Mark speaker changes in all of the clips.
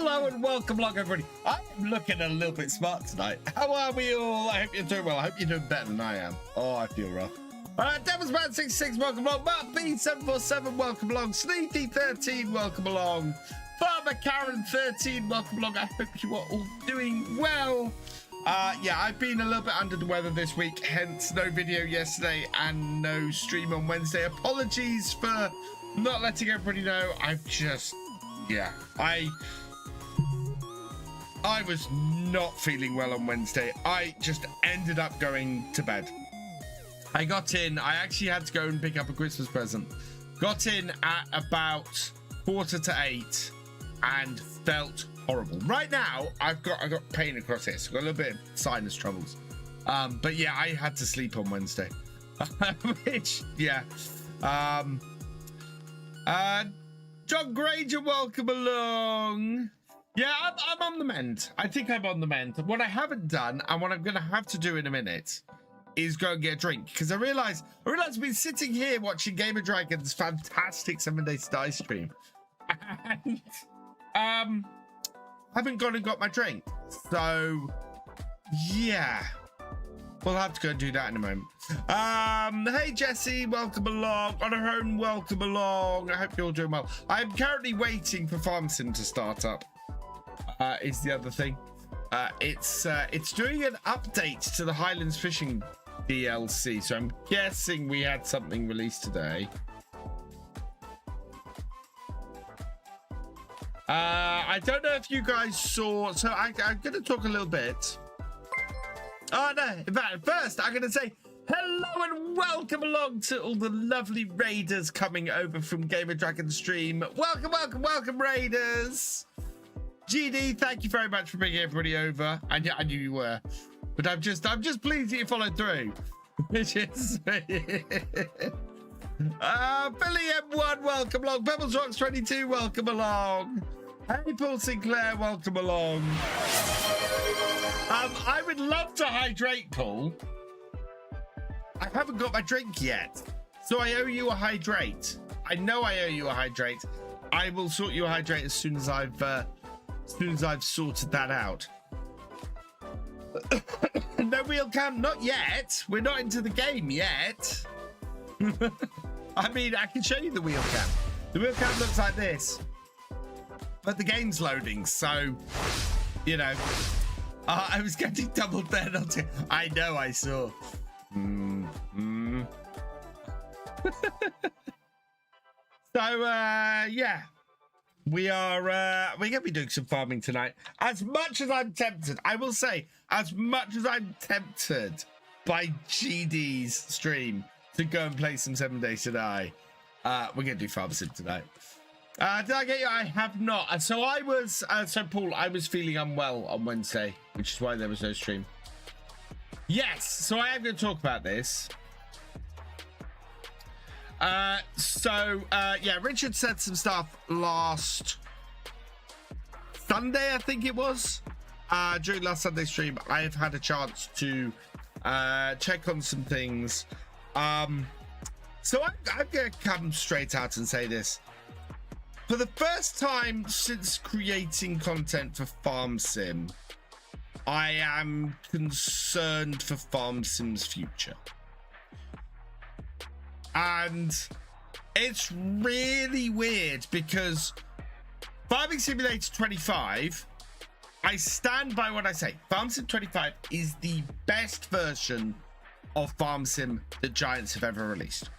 Speaker 1: Hello and welcome along, everybody. I'm looking a little bit smart tonight. How are we all? I hope you're doing well. I hope you're doing better than I am. Oh, I feel rough. Devilsman66, welcome along. Mark B747, welcome along. Sneaky13, welcome along. Farmer Karen 13, welcome along. I hope you are all doing well. Yeah, I've been a little bit under the weather this week, hence no video yesterday and no stream on Wednesday. Apologies for not letting everybody know. I've just, yeah, I was not feeling well on Wednesday. I just ended up going to bed. I got in, I actually had to go and pick up a Christmas present. Got in at about 7:45 and felt horrible. Right now, I got pain across this. I've got a little bit of sinus troubles. But yeah, I had to sleep on Wednesday. Which, yeah. John Granger, welcome along. Yeah, I'm on the mend. I think I'm on the mend. What I haven't done, and what I'm going to have to do in a minute, is go and get a drink. Because I realize I've been sitting here watching Gamer Dragon's fantastic 7 Days to Die stream. And, haven't gone and got my drink. So, yeah. We'll have to go and do that in a moment. Hey, Jesse, welcome along. On our own, welcome along. I hope you're all doing well. I'm currently waiting for FarmSim to start up. Is the other thing. It's doing an update to the Highlands Fishing DLC, so I'm guessing we had something released today. I don't know if you guys saw, so I'm going to talk a little bit. Oh no, in fact, first I'm going to say hello and welcome along to all the lovely raiders coming over from Gamer Dragon stream. Welcome, welcome, welcome, raiders. GD, thank you very much for bringing everybody over. I knew you were, but I'm just pleased that you followed through. Which is Billy M1, welcome along. Pebbles Rocks 22, welcome along. Hey, Paul Sinclair, welcome along. I would love to hydrate, Paul. I haven't got my drink yet, so I owe you a hydrate. I know I owe you a hydrate. I will sort you a hydrate as soon as I've sorted that out. No wheel cam, not yet. We're not into the game yet. I mean, I can show you the wheel cam. The wheel cam looks like this, but the game's loading, so you know. I was getting doubled there. I know, I saw. So yeah, we're gonna be doing some farming tonight. As much as I'm tempted, I will say, as much as I'm tempted by GD's stream to go and play some 7 Days to Die, we're gonna do FarmSim tonight. Did I get you? I have not. So I was, so Paul, I was feeling unwell on Wednesday, which is why there was no stream. Yes, so I am going to talk about this. Yeah, Richard said some stuff last Sunday, I think it was. During last Sunday stream, I have had a chance to check on some things. So I'm going to come straight out and say this. For the first time since creating content for FarmSim, I am concerned for FarmSim's future. And it's really weird because Farming Simulator 25, I stand by what I say. FarmSim 25 is the best version of FarmSim that Giants have ever released.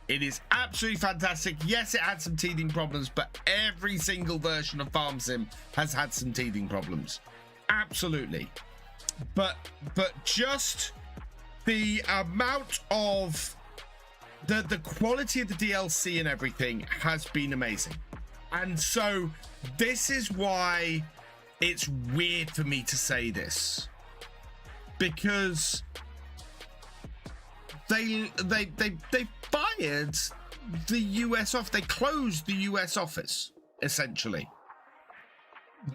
Speaker 1: It is absolutely fantastic. Yes, it had some teething problems, but every single version of FarmSim has had some teething problems. Absolutely. But just the amount of the quality of the DLC and everything has been amazing. And so this is why it's weird for me to say this, because they fired the US off. They closed the US office, essentially.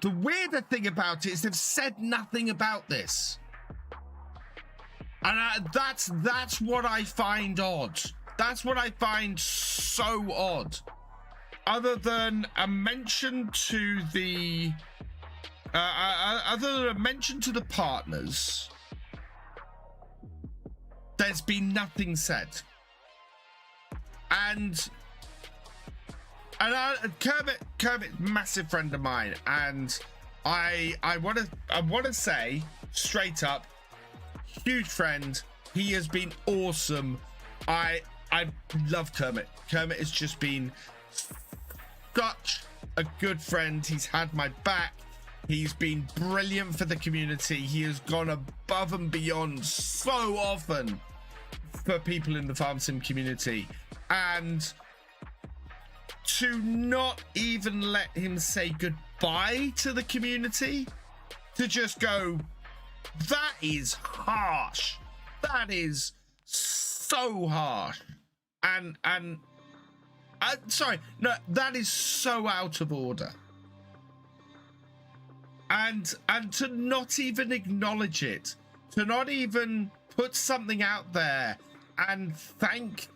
Speaker 1: The weirder thing about it is they've said nothing about this. And that's what I find odd. That's what I find so odd. Other than a mention to the other than a mention to the partners, there's been nothing said. And Kermit, massive friend of mine, and I want to say straight up, huge friend. He has been awesome. I love Kermit. Kermit has just been such a good friend. He's had my back. He's been brilliant for the community. He has gone above and beyond so often for people in the farm sim community, and to not even let him say goodbye to the community, to just go, that is harsh. That is so harsh. And sorry, no, that is so out of order. And to not even acknowledge it, to not even put something out there and thank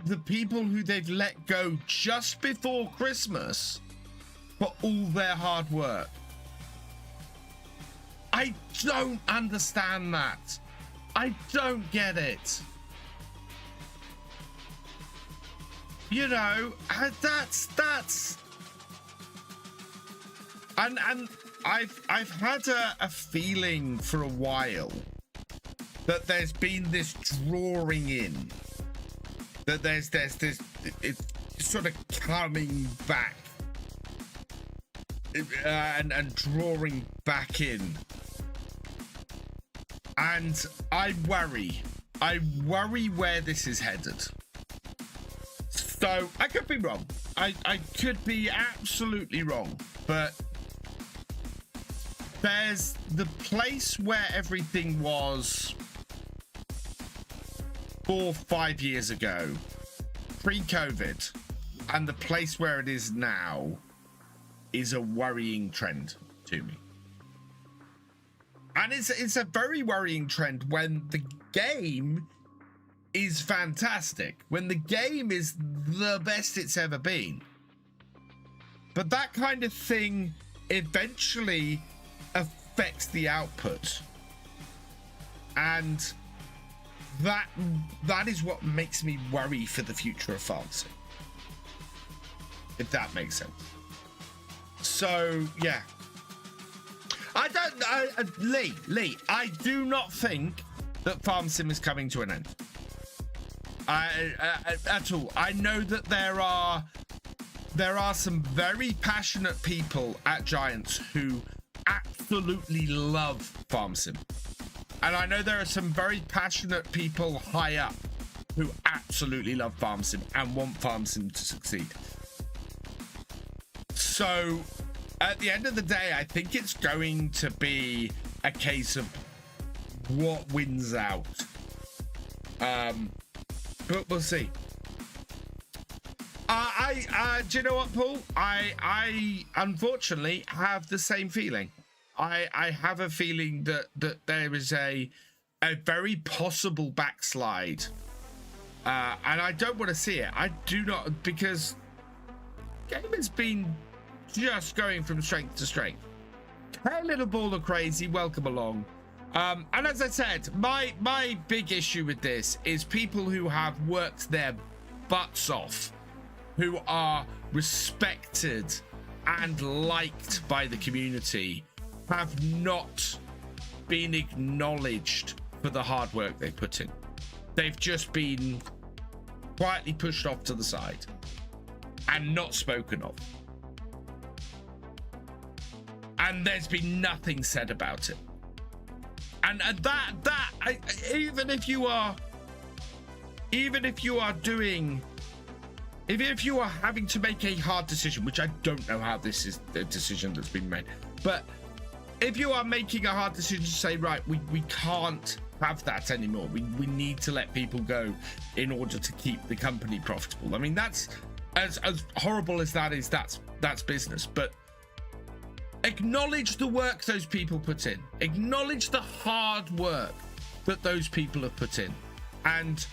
Speaker 1: the people who they've let go just before Christmas for all their hard work. I don't understand that. I don't get it. You know, that's and I've had a feeling for a while that there's been this drawing in, that there's this, it's sort of coming back and drawing back in, and I worry where this is headed. So I could be wrong. I could be absolutely wrong, but there's the place where everything was 4 or 5 years ago, pre-COVID, and the place where it is now is a worrying trend to me. And it's a very worrying trend when the game is fantastic, when the game is the best it's ever been. But that kind of thing eventually affects the output, and that is what makes me worry for the future of farm sim, if that makes sense. So yeah, Lee, I do not think that farm sim is coming to an end at all. I know that there are some very passionate people at Giants who absolutely love farm sim, and I know there are some very passionate people high up who absolutely love farm sim and want farm sim to succeed. So at the end of the day, I think it's going to be a case of what wins out, but we'll see. Do you know what, Paul? I unfortunately have the same feeling. I have a feeling that there is a very possible backslide, and I don't want to see it. I do not, because game has been just going from strength to strength. Hey, little ball of crazy, welcome along. And as I said, my big issue with this is people who have worked their butts off, who are respected and liked by the community, have not been acknowledged for the hard work they put in. They've just been quietly pushed off to the side and not spoken of. And there's been nothing said about it. And even if you are having to make a hard decision, which I don't know how this is the decision that's been made, but if you are making a hard decision to say, right, we can't have that anymore, we need to let people go in order to keep the company profitable. I mean, that's as horrible as that is, that's business. But acknowledge the work those people put in, acknowledge the hard work that those people have put in, and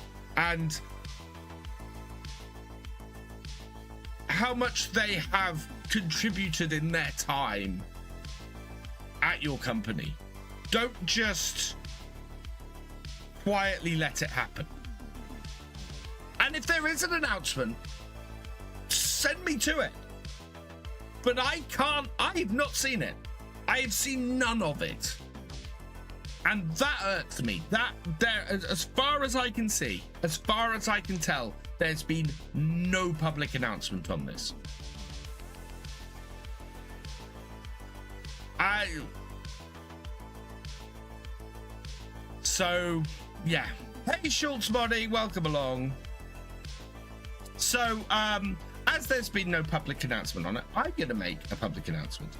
Speaker 1: how much they have contributed in their time at your company. Don't just quietly let it happen. And if there is an announcement, send me to it. But I've not seen it. I've seen none of it. And that hurts me. As far as I can see, as far as I can tell, there's been no public announcement on this. So, yeah. Hey, SchultzModding, welcome along. So, as there's been no public announcement on it, I'm going to make a public announcement.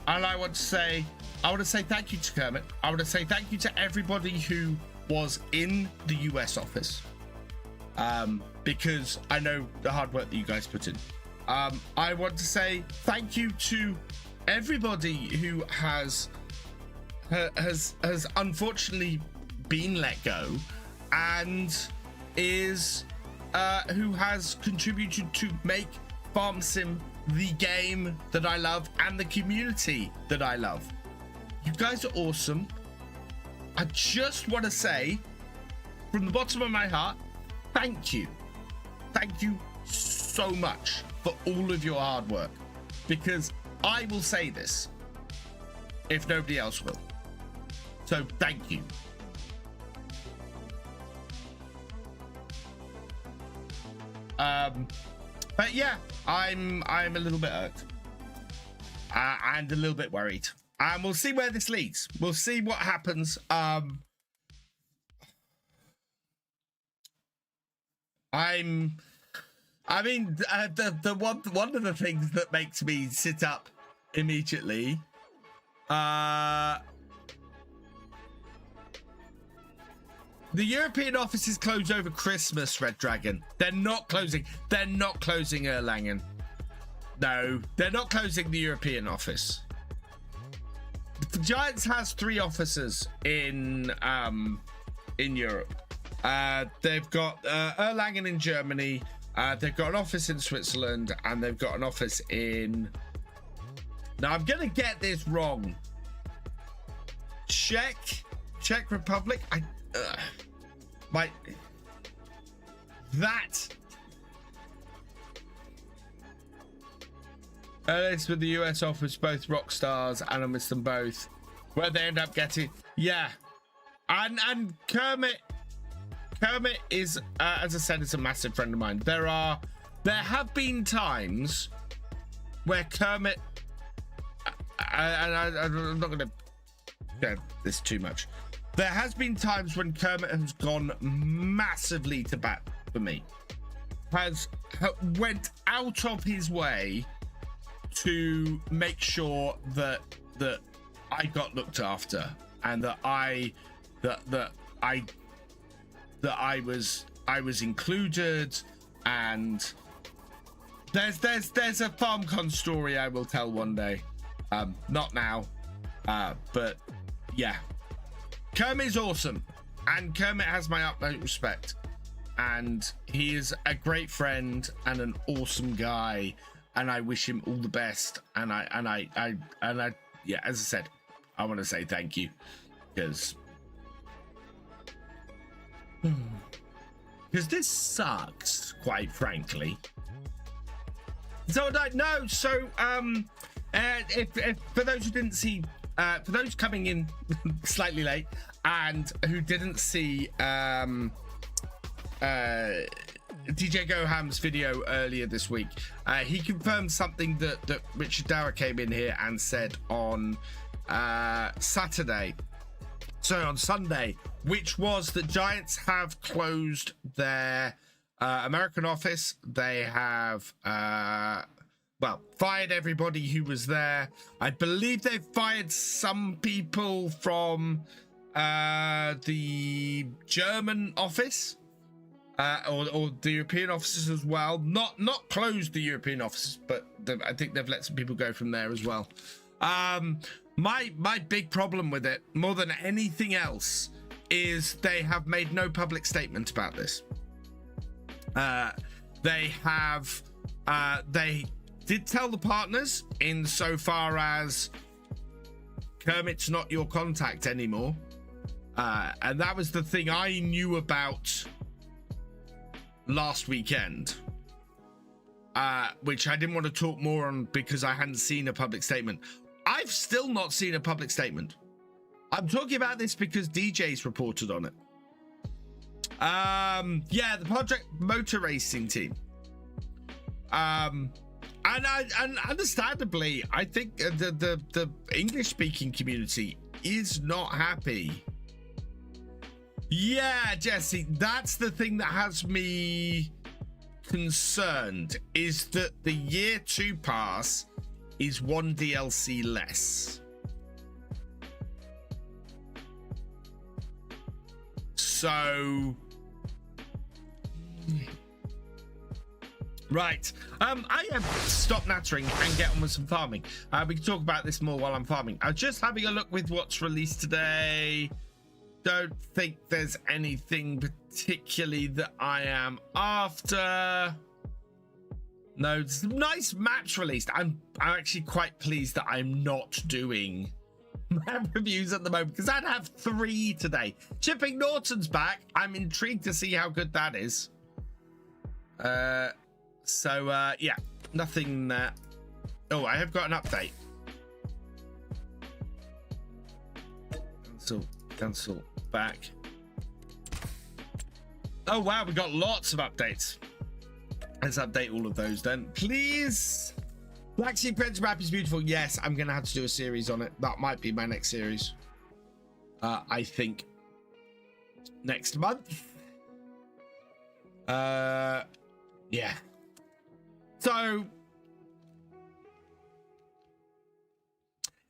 Speaker 1: And I want to say thank you to Kermit. I want to say thank you to everybody who was in the US office. Because I know the hard work that you guys put in. I want to say thank you to everybody who has unfortunately been let go and is who has contributed to make Farm Sim the game that I love and the community that I love. You guys are awesome. I just want to say from the bottom of my heart, thank you. Thank you so much for all of your hard work, because I will say this if nobody else will. So thank you. But yeah, I'm a little bit hurt and a little bit worried, and we'll see where this leads. We'll see what happens. I mean, the one of the things that makes me sit up immediately, the European office is closed over Christmas, Red Dragon. They're not closing. They're not closing Erlangen. No, they're not closing the European office. The Giants has 3 offices in Europe. They've got Erlangen in Germany. They've got an office in Switzerland, and they've got an office in. Now I'm gonna get this wrong. Czech Republic. It's with the US office, both rock stars, and I miss them both. Where they end up getting, yeah, and Kermit is, as I said, is a massive friend of mine. There have been times where Kermit, and I'm not gonna go this too much. There has been times when Kermit has gone massively to bat for me. Went out of his way to make sure that I got looked after, and that I was included. And there's a FarmCon story I will tell one day. Not now, but yeah. Kermit is awesome, and Kermit has my utmost respect, and he is a great friend and an awesome guy, and I wish him all the best. And I yeah, as I said, I want to say thank you, because this sucks, quite frankly. So no, so if for those who didn't see. For those coming in slightly late and who didn't see DJ Goham's video earlier this week, he confirmed something that Richard Dower came in here and said on Sunday, which was that Giants have closed their American office. They have fired everybody who was there. I believe they've fired some people from the German office, or the European offices as well. Not closed the European offices, but I think they've let some people go from there as well. My big problem with it, more than anything else, is they have made no public statement about this. They did tell the partners insofar as Kermit's not your contact anymore. And that was the thing I knew about last weekend, which I didn't want to talk more on because I hadn't seen a public statement. I've still not seen a public statement. I'm talking about this because DJ's reported on it. Yeah, the Project Motor Racing team. And understandably, I think the English-speaking community is not happy. Yeah, Jesse, that's the thing that has me concerned, is that the year 2 pass is 1 DLC less. So right, I have stopped nattering and get on with some farming. We can talk about this more while I'm farming. I'm just having a look with what's released today. Don't think there's anything particularly that I am after. No, some nice maps released. I'm actually quite pleased that I'm not doing map reviews at the moment, because I'd have 3 today. Chipping Norton's back. I'm intrigued to see how good that is. Yeah, nothing. Oh, I have got an update. Cancel back. Oh wow, we got lots of updates. Let's update all of those then, please. Black Sea Prince map is beautiful. Yes, I'm gonna have to do a series on it. That might be my next series. I think next month. Yeah. So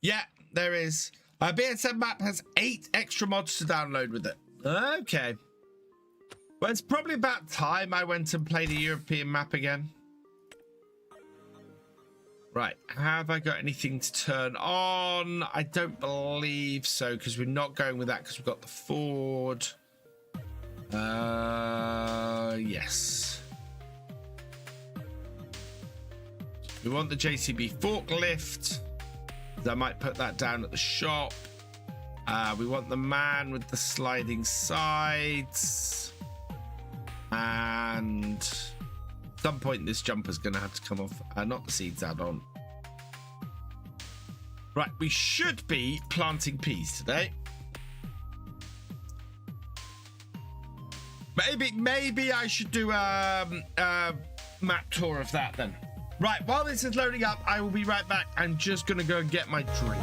Speaker 1: yeah, there is. BSM map has 8 extra mods to download with it. Okay. Well, it's probably about time I went and played a European map again. Right, have I got anything to turn on? I don't believe so, because we're not going with that because we've got the Ford. Yes. We want the JCB forklift. I might put that down at the shop. We want the man with the sliding sides. And at some point this jumper's going to have to come off. Not the seeds add-on. Right, we should be planting peas today. Maybe I should do a map tour of that then. Right, while this is loading up, I will be right back. I'm just going to go and get my drink.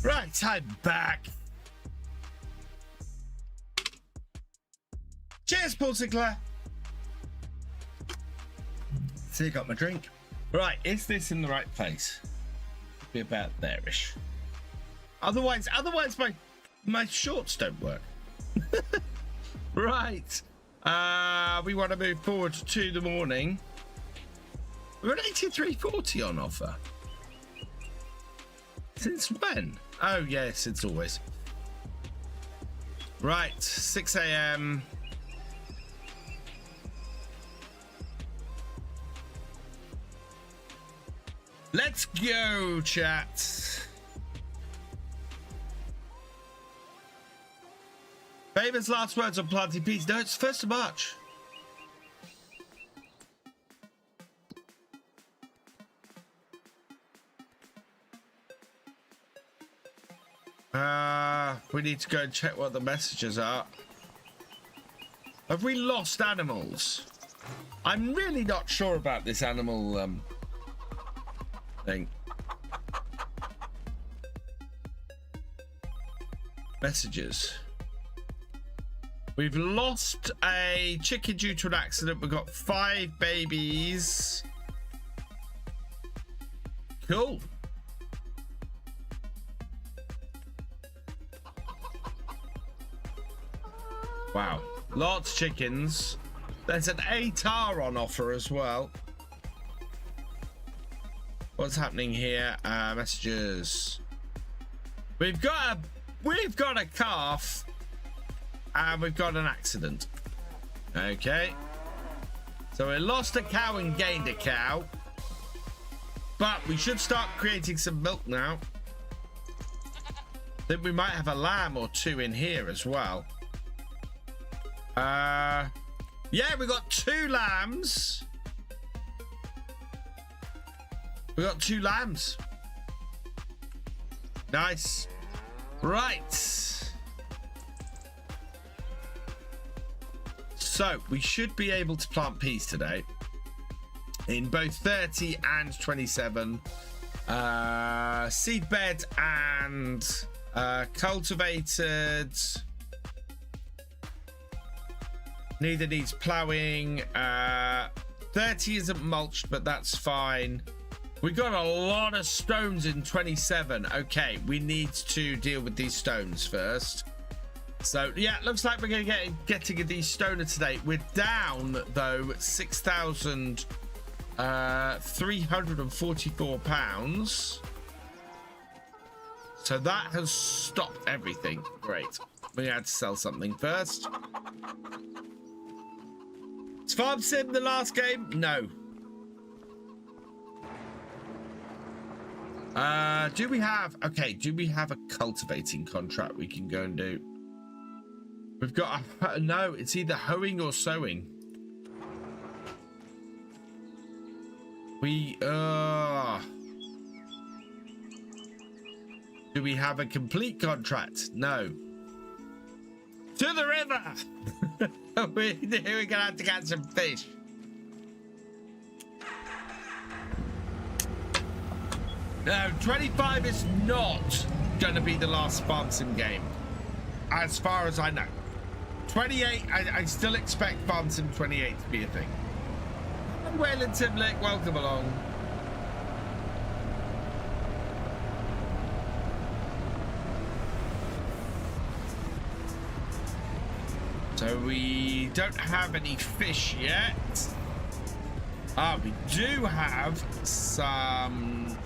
Speaker 1: Right, I'm back. Cheers, Paul Sinclair. See, you got my drink. Right, is this in the right place? Be about there-ish. Otherwise my shorts don't work. Right. We want to move forward to the morning. We're at 83.40 on offer. Since when? Oh, yeah, since always. Right, 6 a.m. Let's go, chat. Famous last words on planting peas. No, it's 1st of March. We need to go and check what the messages are. Have we lost animals? I'm really not sure about this animal thing. Messages. We've lost a chicken due to an accident. We've got 5 babies. Cool. Wow, lots of chickens. There's an ATAR on offer as well. What's happening here? Messages. We've got a calf, and we've got an accident. Okay. So we lost a cow and gained a cow, but we should start creating some milk now. Then we might have a lamb or 2 in here as well. Yeah, we got 2 lambs. We got 2 lambs. Nice. Right. So we should be able to plant peas today in both 30 and 27. Seed bed and cultivated. Neither needs ploughing. 30 isn't mulched, but that's fine. We got a lot of stones in 27. Okay, we need to deal with these stones first. So yeah, looks like we're going to getting these stoner today. We're down though 6,344 pounds. So that has stopped everything. Great. We had to sell something first. Is Farm Sim the last game? No. Do we have a cultivating contract we can go and do? We've got no, it's either hoeing or sowing. Do we have a complete contract? No. To the river. We're gonna have to catch some fish. No, 25 is not gonna be the last Farm Sim game, as far as I know. 28, I still expect Farm Sim 28 to be a thing. And Wayland Timlick, welcome along. So we don't have any fish yet. We do have some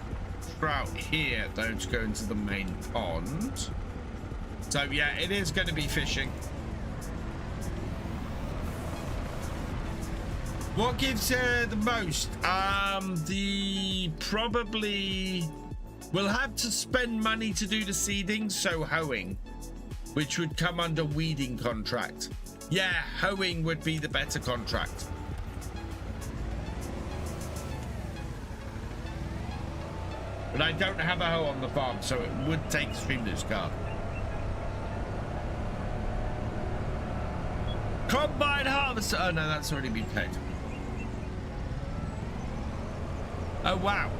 Speaker 1: trout here, though, to go into the main pond. So yeah, it is going to be fishing. What gives the most? Probably we'll have to spend money to do the seeding, so hoeing, which would come under weeding contract. Yeah, hoeing would be the better contract. But I don't have a hoe on the farm, so it would take Streamloo's car. Combine harvester. Oh no, that's already been paid. Oh wow.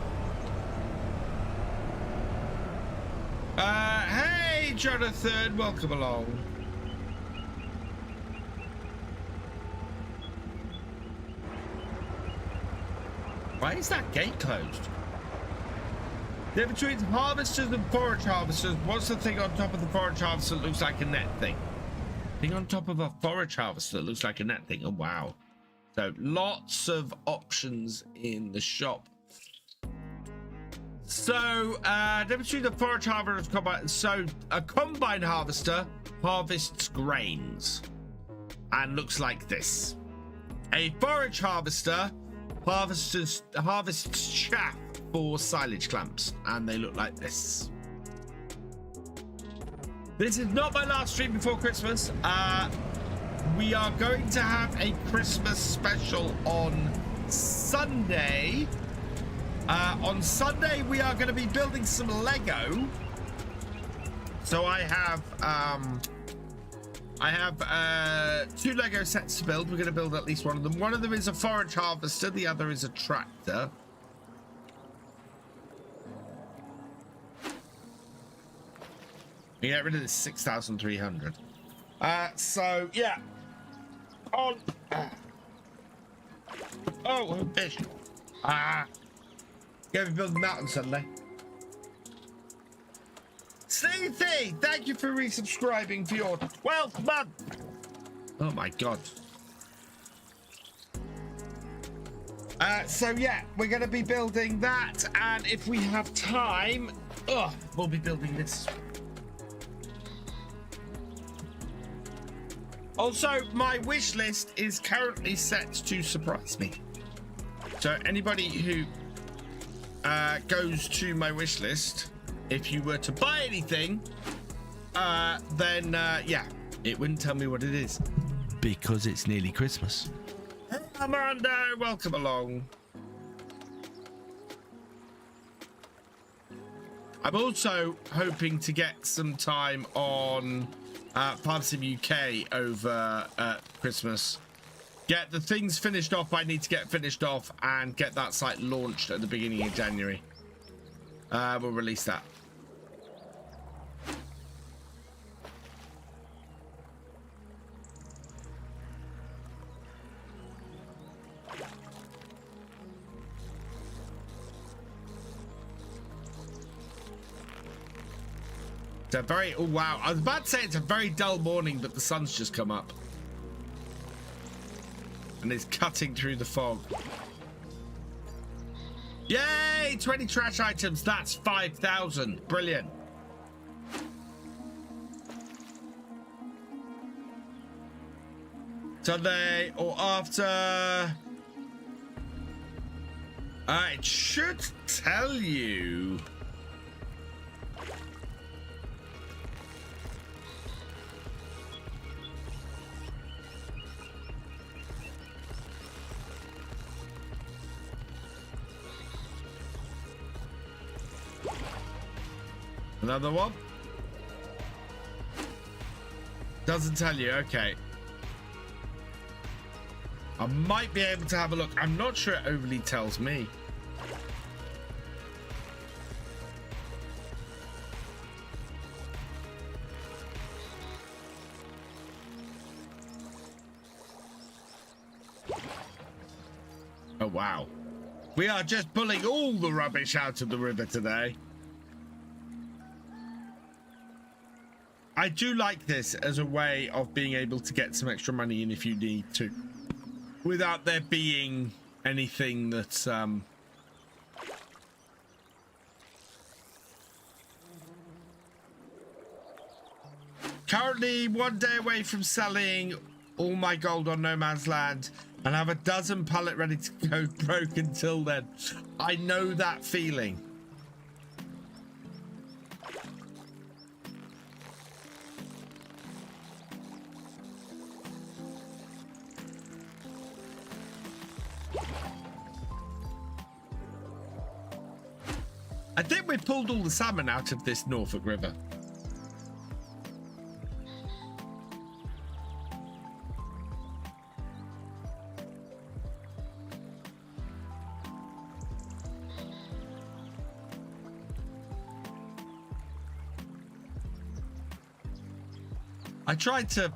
Speaker 1: Hey, Jonathan, welcome along. Why is that gate closed? The between harvesters and forage harvesters, what's the thing on top of the forage harvester that looks like a net thing? Thing on top of a forage harvester that looks like a net thing. Oh, wow. So lots of options in the shop. So, between the forage harvester and combine. So, a combine harvester harvests grains and looks like this. A forage harvester harvests chaff for silage clamps, and they look like this. This is not my last stream before Christmas. We are going to have a Christmas special on Sunday. On Sunday, we are going to be building some Lego. So I have 2 Lego sets to build. We're going to build at least one of them. One of them is a forage harvester. The other is a tractor. We get rid of this 6,300. So yeah. On. Oh, fish. Going to build a mountain Sunday. Sleethy, thank you for resubscribing for your 12th month. Oh my god. So yeah, we're going to be building that, and if we have time, we'll be building this. Also, my wish list is currently set to surprise me. So anybody who goes to my wish list, if you were to buy anything, then yeah, it wouldn't tell me what it is because it's nearly Christmas. Hey, Amanda, welcome along. I'm also hoping to get some time on FarmSim UK over Christmas. Get the things finished off I need to get finished off and get that site launched at the beginning of January. We'll release that. It's a very, oh wow, I was about to say it's a very dull morning, but the sun's just come up and it's cutting through the fog. Yay, 20 trash items. That's 5,000. Brilliant. Sunday or after. It should tell you. Another one? Doesn't tell you, okay. I might be able to have a look. I'm not sure it overly tells me. Oh, wow. We are just pulling all the rubbish out of the river today. I do like this as a way of being able to get some extra money in if you need to, without there being anything that's currently 1 day away from selling all my gold on No Man's Land and have a dozen pallet ready to go broke until then. I know that feeling. I think we pulled all the salmon out of this Norfolk River. I tried to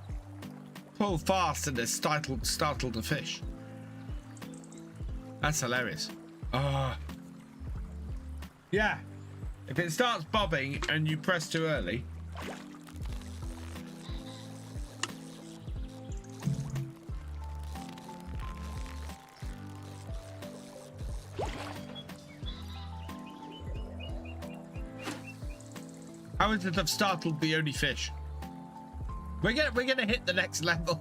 Speaker 1: pull fast and it startled the fish. That's hilarious. Yeah. If it starts bobbing and you press too early. How would it have startled the only fish? We're gonna hit the next level.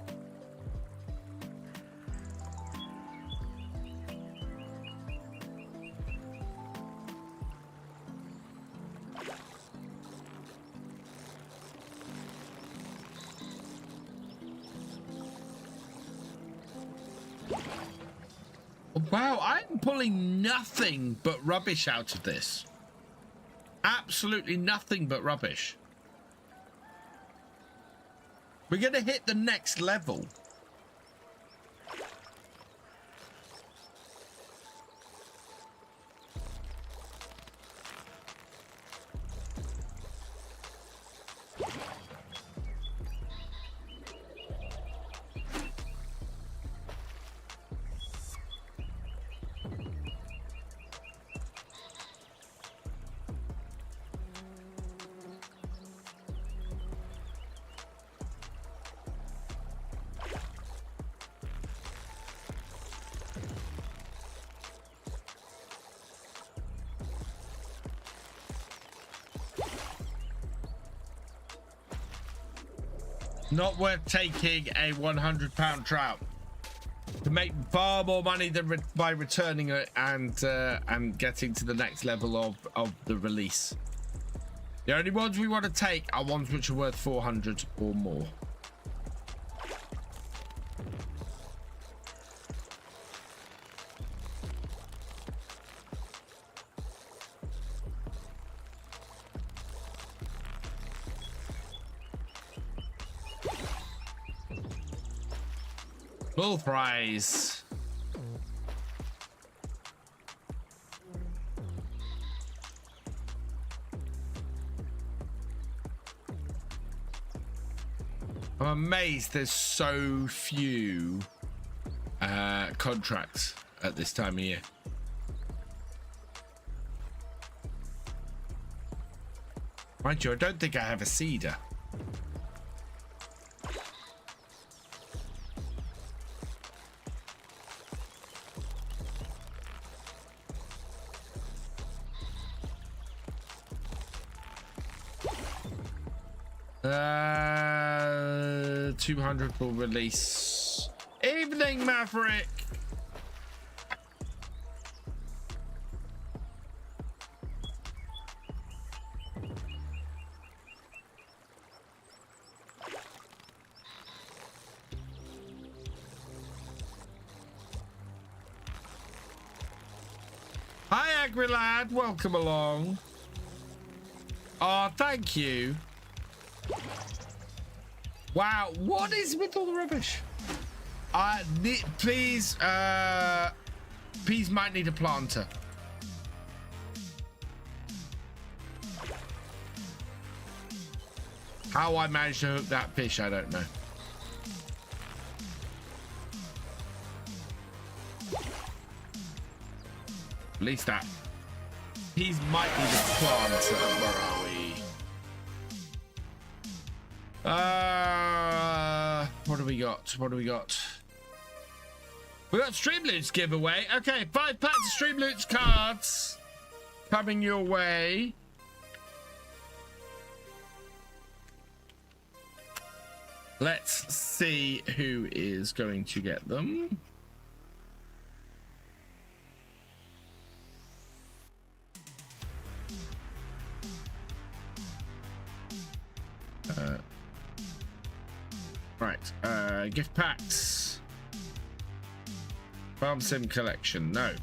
Speaker 1: Wow, I'm pulling nothing but rubbish out of this. Absolutely nothing but rubbish. We're gonna hit the next level. Not worth taking a 100-pound trout. To make far more money than by returning it and getting to the next level of the release. The only ones we want to take are ones which are worth 400 or more. Full prize. I'm amazed there's so few contracts at this time of year. Mind you, I don't think I have a cedar. Uh, 200 will release. Evening, Maverick. Hi, Agrilad. Welcome along. Oh, thank you. Wow, what is with all the rubbish? Please might need a planter. How I managed to hook that fish, I don't know. At least that. Peas might need a planter. Where are we? What do we got? What do we got? We got Streamloots giveaway. Okay, 5 packs of Streamloots cards coming your way. Let's see who is going to get them. Right, gift packs. Farm Sim collection, no.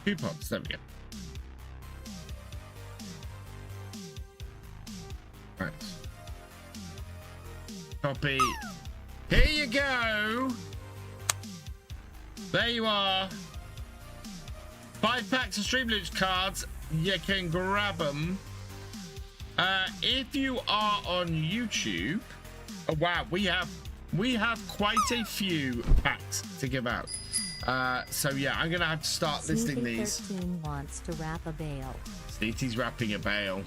Speaker 1: Coupons, there we go. Right. Copy. Here you go. There you are. 5 packs of Streamloots cards. You can grab them. If you are on YouTube, oh, wow, we have quite a few packs to give out. So yeah, I'm gonna have to start listing these.
Speaker 2: 13 wants to wrap a bale.
Speaker 1: Sneaky's wrapping a bale.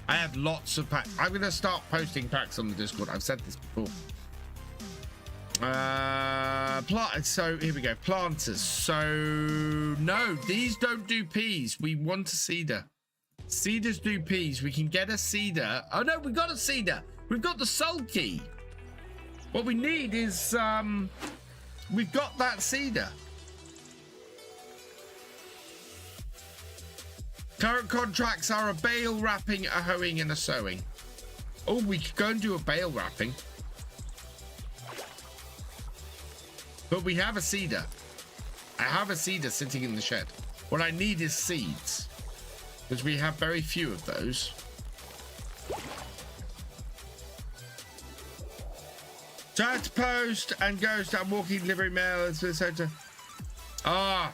Speaker 1: I have lots of packs. I'm gonna start posting packs on the Discord. I've said this before. So here we go. Planters. So no, these don't do peas. We want a seeder. Seeders do peas. We can get a seeder. Oh no, we got a seeder. We've got the sulky. What we need is we've got that seeder. Current contracts are a bale wrapping, a hoeing, and a sowing. Oh, we could go and do a bale wrapping. But we have a seeder. I have a seeder sitting in the shed. What I need is seeds, because we have very few of those. Chat post and ghost. I'm walking delivery mail. Ah.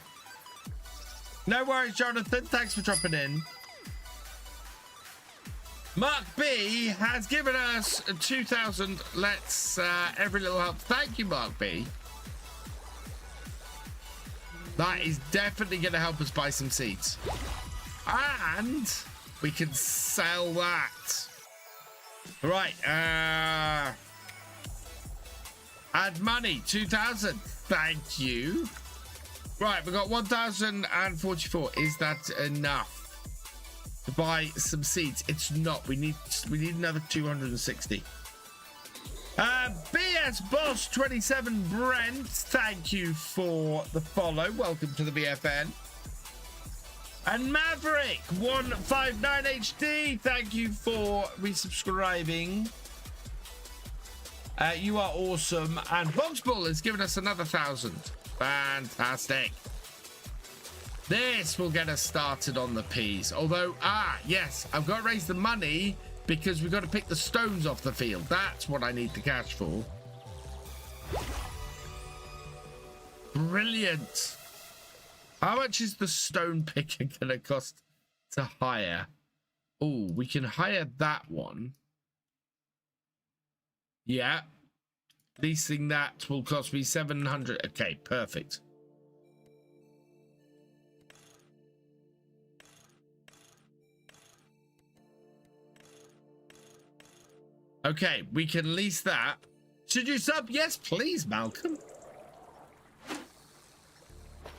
Speaker 1: No worries, Jonathan. Thanks for dropping in. Mark B has given us 2,000. Let's every little help. Thank you, Mark B. That is definitely going to help us buy some seeds. And we can sell that. Right. Add money. 2,000. Thank you. Right, we've got 1,044. Is that enough to buy some seeds? It's not. We need another 260. BS Boss 27 Brent, thank you for the follow. Welcome to the BFN. And Maverick 159 HD, thank you for resubscribing. You are awesome. And Boxball has given us another 1,000. Fantastic. This will get us started on the peas. Although, yes, I've got to raise the money because we've got to pick the stones off the field. That's what I need the cash for. Brilliant. How much is the stone picker going to cost to hire? Oh, we can hire that one. Yeah. Leasing that will cost me 700. Okay, perfect. Okay, we can lease that. Should you sub? Yes, please, Malcolm.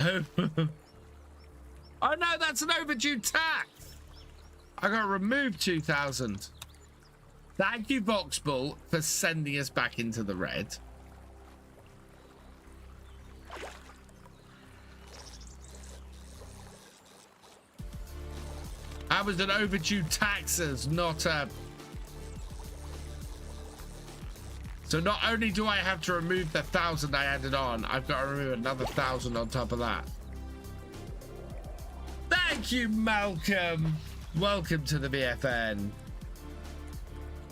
Speaker 1: Oh, oh no, that's an overdue tax. I got to remove 2,000. Thank you, Voxbull, for sending us back into the red. That was an overdue taxes, not a... So not only do I have to remove the 1,000 I added on, I've got to remove another 1,000 on top of that. Thank you, Malcolm. Welcome to the VFN.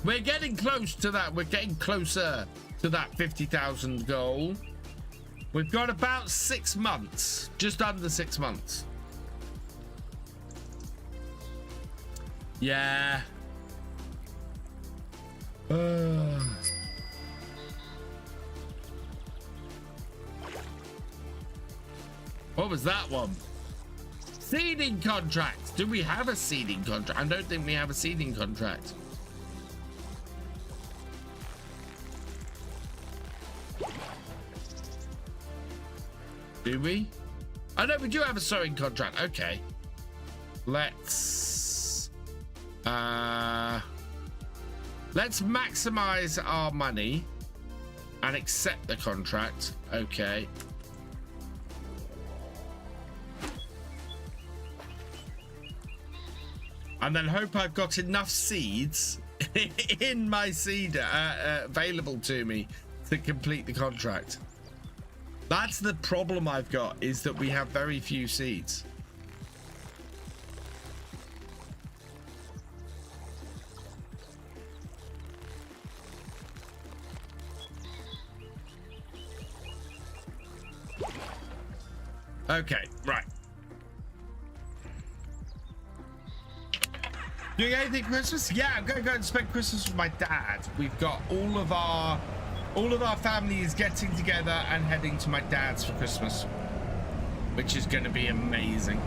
Speaker 1: We're getting close to that. We're getting closer to that 50,000 goal. We've got about 6 months, just under 6 months. Yeah. What was that one? Seeding contract. Do we have a seeding contract? I don't think we have a seeding contract. Do we? Oh no, we do have a sowing contract. Okay. Let's maximize our money and accept the contract. Okay. And then hope I've got enough seeds in my seeder available to me to complete the contract. That's the problem I've got, is that we have very few seeds. Okay, right. Doing anything Christmas? Yeah, I'm gonna go and spend Christmas with my dad. We've got all of our family is getting together and heading to my dad's for Christmas, which is gonna be amazing.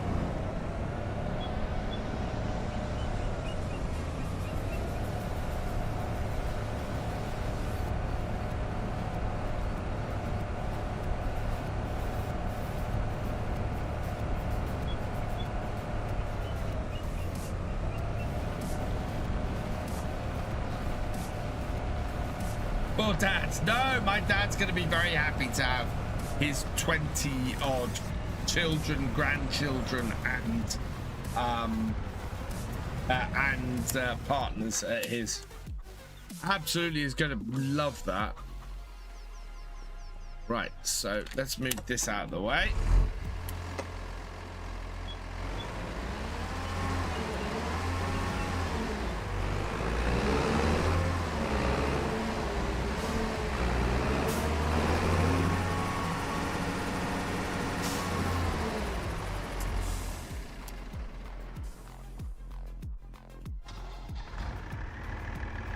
Speaker 1: Poor dad. No, my dad's going to be very happy to have his 20-odd children, grandchildren, and partners at his. Absolutely is going to love that. Right, so let's move this out of the way.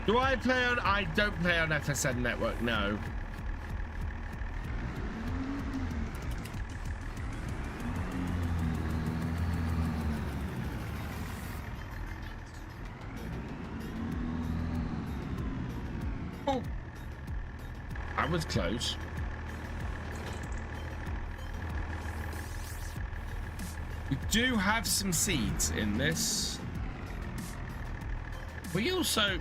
Speaker 1: Do I play on? I don't play on FSN Network, no. Oh, that was close. We do have some seeds in this. We also...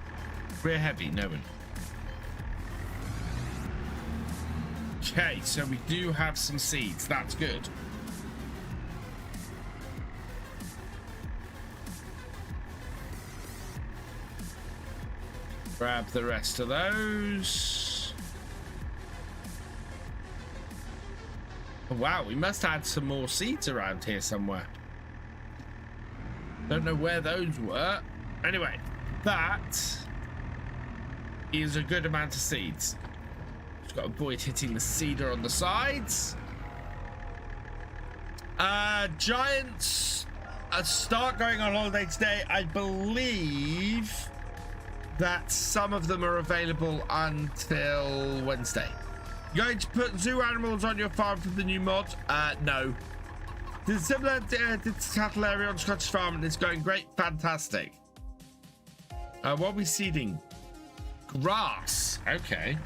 Speaker 1: We're heavy, no one. Okay, so we do have some seeds. That's good. Grab the rest of those. Oh, wow, we must add some more seeds around here somewhere. Don't know where those were. Anyway, that is a good amount of seeds. Just got to avoid hitting the cedar on the sides. Giants start going on holiday today. I believe that some of them are available until Wednesday. You going to put zoo animals on your farm for the new mod? No. It's similar to cattle area on Scottish farm, and it's going great. Fantastic. What are we seeding? Grass. Okay.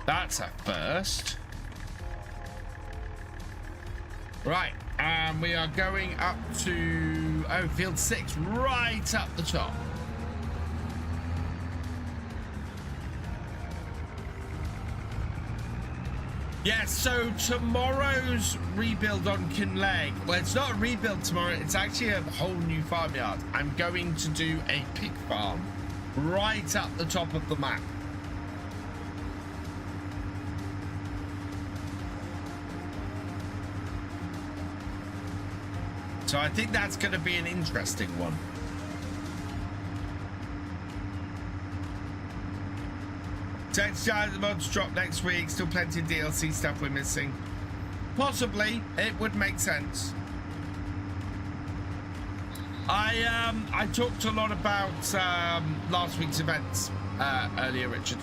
Speaker 1: That's a first. Right. We are going up to field 6, right up the top. Yes, so tomorrow's rebuild on Kinleg. Well, it's not a rebuild tomorrow. It's actually a whole new farmyard. I'm going to do a pig farm right up the top of the map. So I think that's going to be an interesting one. Text the mods drop next week. Still plenty of DLC stuff we're missing. Possibly, it would make sense. I talked a lot about last week's events earlier, Richard,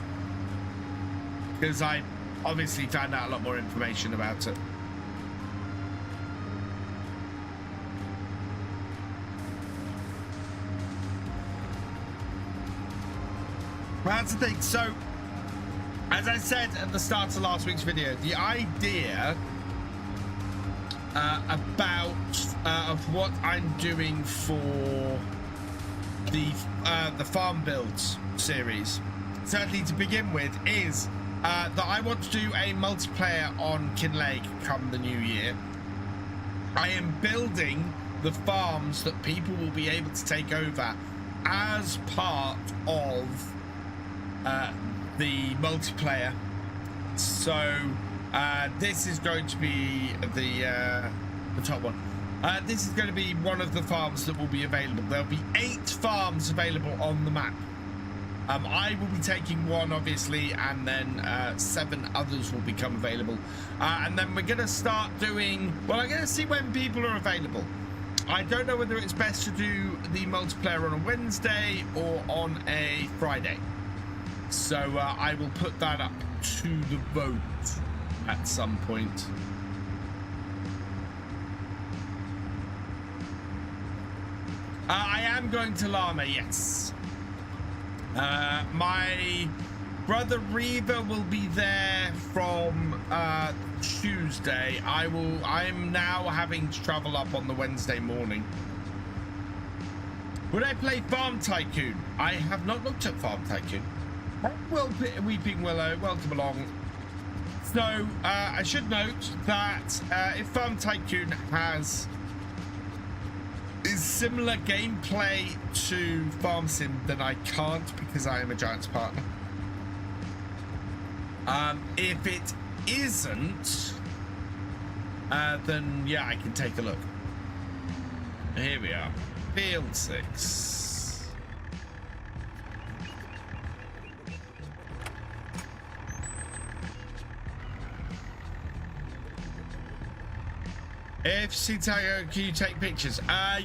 Speaker 1: because I obviously found out a lot more information about it. That's the thing. So, as I said at the start of last week's video, the idea of what I'm doing for the farm builds series, certainly to begin with, is that I want to do a multiplayer on Kinleg come the new year. I am building the farms that people will be able to take over as part of the multiplayer. So this is going to be the top one. This is going to be one of the farms that will be available. There'll be 8 farms available on the map. I will be taking one, obviously, and then 7 others will become available. And then we're going to start doing... Well, I'm going to see when people are available. I don't know whether it's best to do the multiplayer on a Wednesday or on a Friday. So I will put that up to the vote at some point. I am going to Llama, yes. My brother Reva will be there from Tuesday. I'm now having to travel up on the Wednesday morning. Would I play Farm Tycoon? I have not looked at Farm Tycoon. Well, Weeping Willow, welcome along. So I should note that if Farm Tycoon is similar gameplay to Farm Sim, then I can't because I am a Giants partner. If it isn't, then yeah, I can take a look. Here we are, Field 6. FC Tayo, can you take pictures?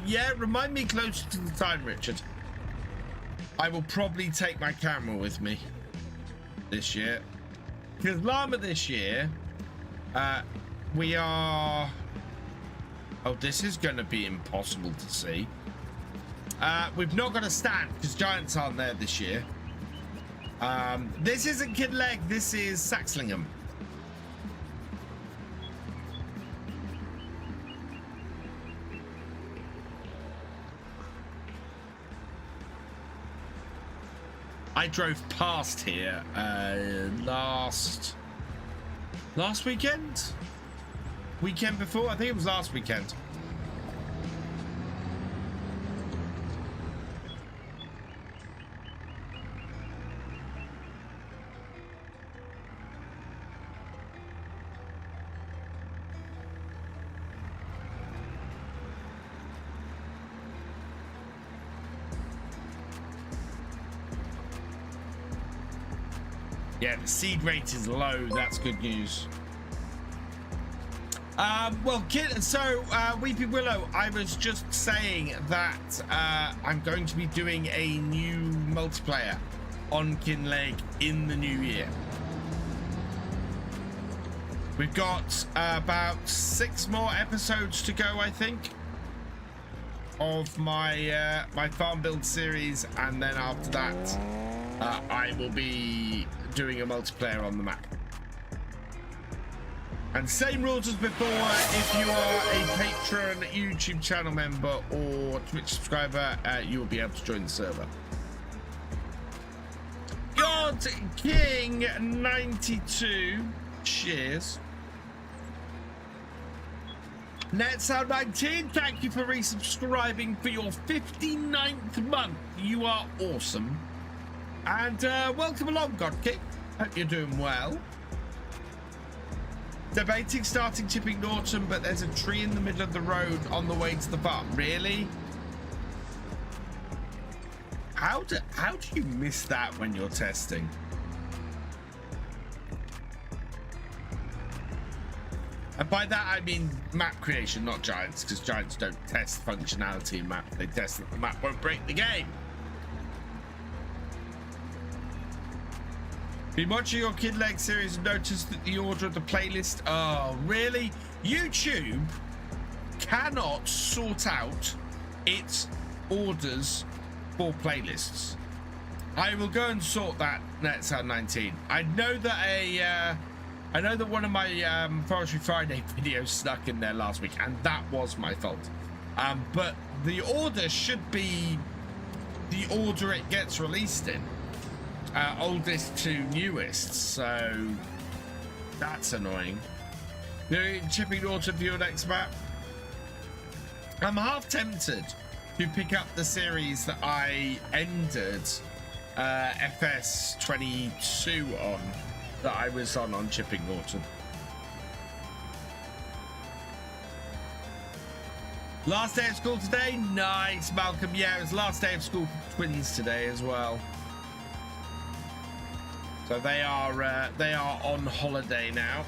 Speaker 1: Yeah, remind me closer to the time, Richard. I will probably take my camera with me this year. Because Llama this year, we are... Oh, this is going to be impossible to see. We've not got a stand because Giants aren't there this year. This isn't Kid Leg, this is Saxlingham. I drove past here last weekend? Weekend before? I think it was last weekend. Yeah, the seed rate is low. That's good news. Well, Weeping Willow, I was just saying that I'm going to be doing a new multiplayer on Kinleg in the new year. We've got about 6 more episodes to go, I think, of my my farm build series, and then after that, I will be doing a multiplayer on the map. And same rules as before, if you are a patron, YouTube channel member or Twitch subscriber, you will be able to join the server. God King 92, cheers. NetSound19, thank you for resubscribing for your 59th month. You are awesome. And welcome along, Godkick. Hope you're doing well. Debating starting Chipping Norton, but there's a tree in the middle of the road on the way to the farm. Really? How do you miss that when you're testing? And by that I mean map creation, not Giants, because Giants don't test functionality in map. They test that the map won't break the game. Been watching your Kid Leg series and noticed that the order of the playlist... Oh, really? YouTube cannot sort out its orders for playlists. I will go and sort that, NetSound19. I know that one of my Forestry Friday videos snuck in there last week, and that was my fault. But the order should be the order it gets released in. Oldest to newest, so that's annoying. Chipping Norton for your next map. I'm half tempted to pick up the series that I ended FS25 on, that I was on Chipping Norton. Last day of school today? Nice, Malcolm. Yeah, it was last day of school for twins today as well. So they are on holiday now.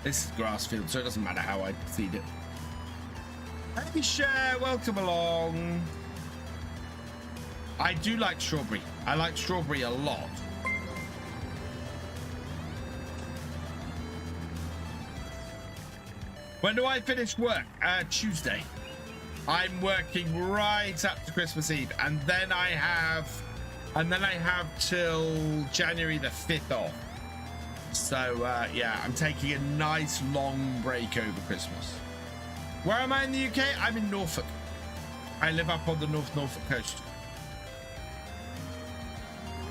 Speaker 1: This is grass field, so it doesn't matter how I feed it. Hey, Cher, welcome along. I do like strawberry. I like strawberry a lot. When do I finish work? Tuesday. I'm working right up to Christmas Eve, and then I have till January the 5th off. So yeah, I'm taking a nice long break over Christmas. Where am I in the UK? I'm in Norfolk. I live up on the North Norfolk coast.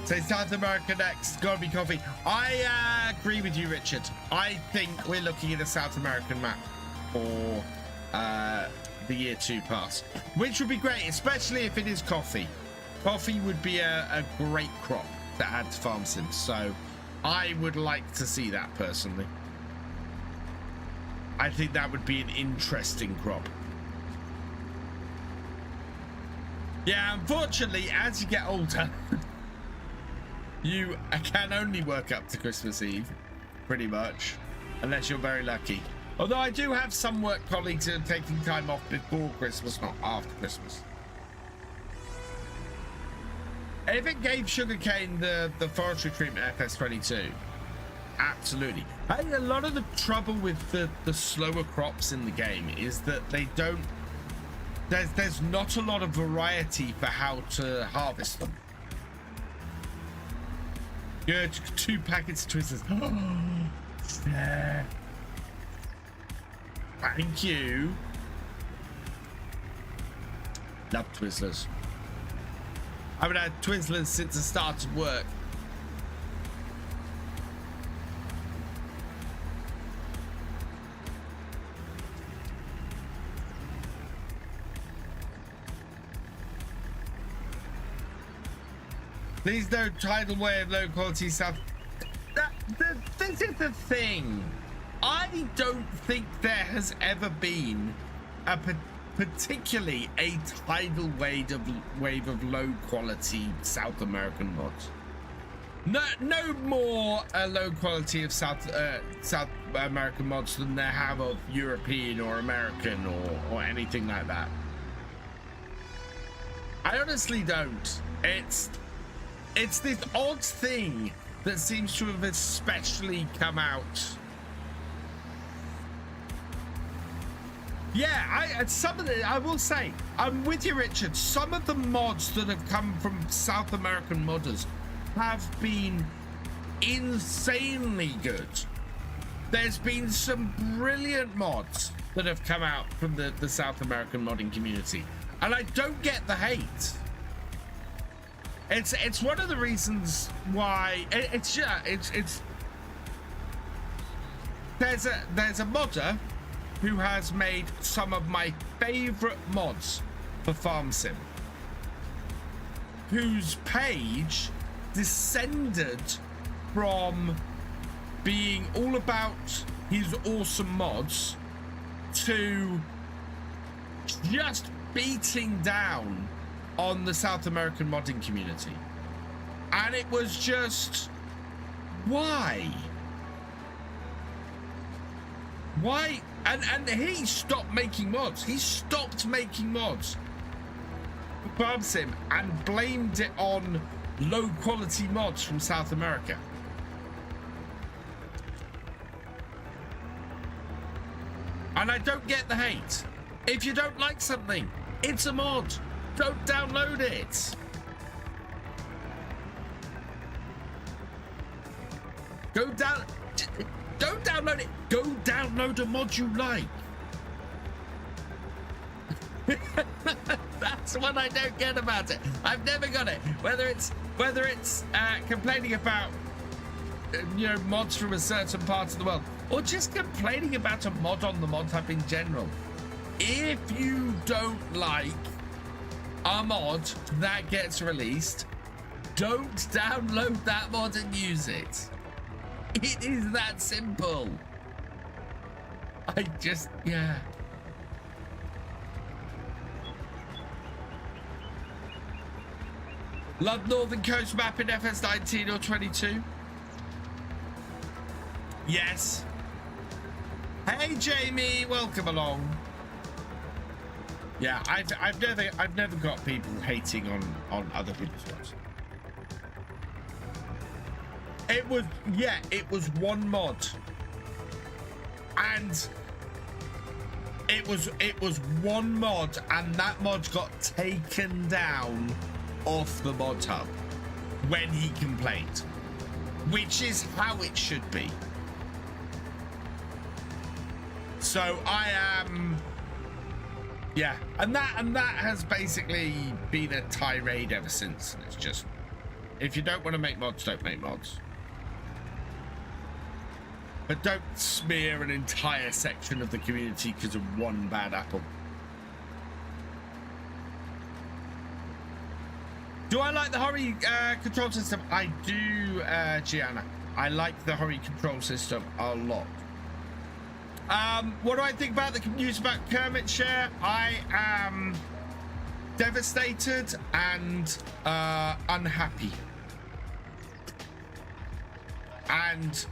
Speaker 1: Say South America next. Gotta be coffee. I agree with you, Richard. I think we're looking at a South American map for the year 2 pass, which would be great, especially if it is coffee. Coffee would be a great crop to add to Farm Sim, so I would like to see that personally. I think that would be an interesting crop. Yeah, unfortunately, as you get older, you can only work up to Christmas Eve, pretty much, unless you're very lucky. Although I do have some work colleagues who are taking time off before Christmas, not after Christmas. If it gave sugarcane the forestry treatment FS22, absolutely. I think a lot of the trouble with the slower crops in the game is that they don't, there's not a lot of variety for how to harvest them. Good, 2 packets of Twizzlers. Yeah. Thank you. Love Twizzlers. I haven't had Twizzlers since I started work. Please no tidal wave, low quality stuff. This is the thing. I don't think there has ever been particularly a tidal wave of low quality South American mods. No more low quality of South American mods than there have of European or American or anything like that. I honestly don't. It's this odd thing that seems to have especially come out. Yeah, some of the, I will say, I'm with you, Richard. Some of the mods that have come from South American modders have been insanely good. There's been some brilliant mods that have come out from the South American modding community, and I don't get the hate. It's one of the reasons why there's a modder who has made some of my favorite mods for Farm Sim, whose page descended from being all about his awesome mods to just beating down on the South American modding community. And it was just, why? And he stopped making mods. He stopped making mods for Farm Sim and blamed it on low quality mods from South America. And I don't get the hate. If you don't like something, it's a mod. Don't download it. Don't download it. Go download a mod you like. That's what I don't get about it. I've never got it. Whether it's complaining about mods from a certain part of the world, or just complaining about a mod on the mod hub in general. If you don't like a mod that gets released, don't download that mod and use it. It is that simple. Yeah. Love Northern Coast map in FS19 or 22. Yes. Hey Jamie, welcome along. Yeah, I've never got people hating on other people's mods. It was one mod, and it was one mod, and that mod got taken down off the mod hub when he complained, which is how it should be. So I am, yeah, and that has basically been a tirade ever since. And it's just, if you don't want to make mods, don't make mods. But don't smear an entire section of the community because of one bad apple. Do I like the hurry control system? I do, Gianna. I like the hurry control system a lot. What do I think about the news about Kermit Cher? I am devastated and unhappy. And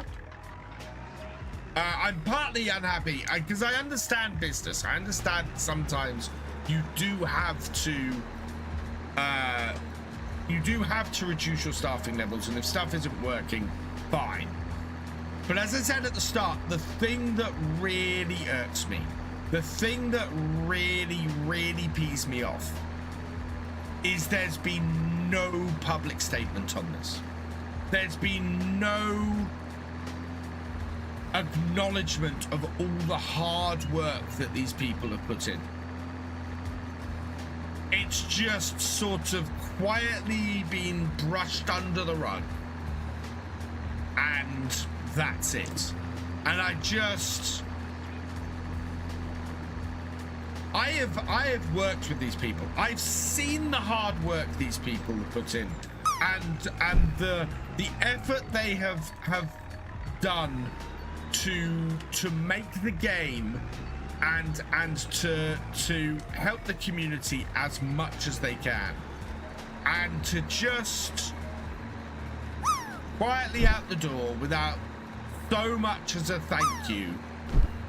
Speaker 1: I'm partly unhappy because I understand business. I understand sometimes you do have to reduce your staffing levels, and if stuff isn't working, fine. But as I said at the start, the thing that really irks me, the thing that really pees me off, is there's been no public statement on this. There's been no acknowledgement of all the hard work that these people have put in. It's just sort of quietly been brushed under the rug, and that's it. And I have worked with these people. I've seen the hard work these people have put in, and the effort they have done to make the game and to help the community as much as they can, and to just quietly out the door without so much as a thank you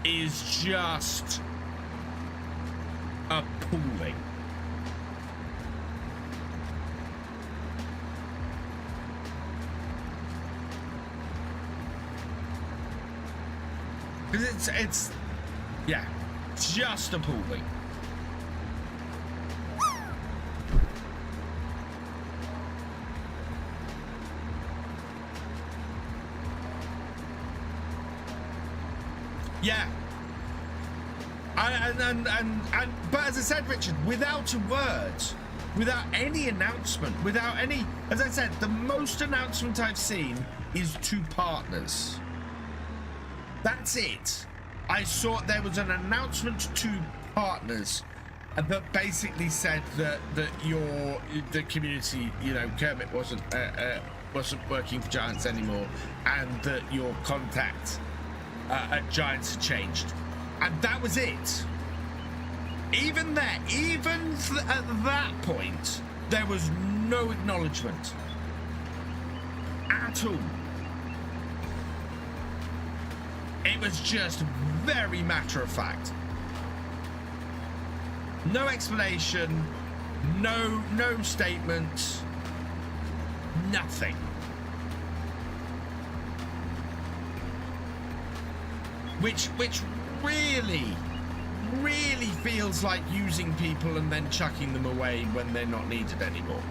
Speaker 1: is just appalling. Because it's yeah, just appalling. Yeah. And but as I said, Richard, without a word, without any announcement, without any, as I said, the most announcement I've seen is 2 partners. That's it. I saw there was an announcement to partners that basically said that the community, you know, Kermit wasn't working for Giants anymore, and that your contact at Giants had changed, and that was it. Even there, even at that point, there was no acknowledgement at all. It was just very matter of fact. No explanation, no statement, nothing. Which really feels like using people and then chucking them away when they're not needed anymore.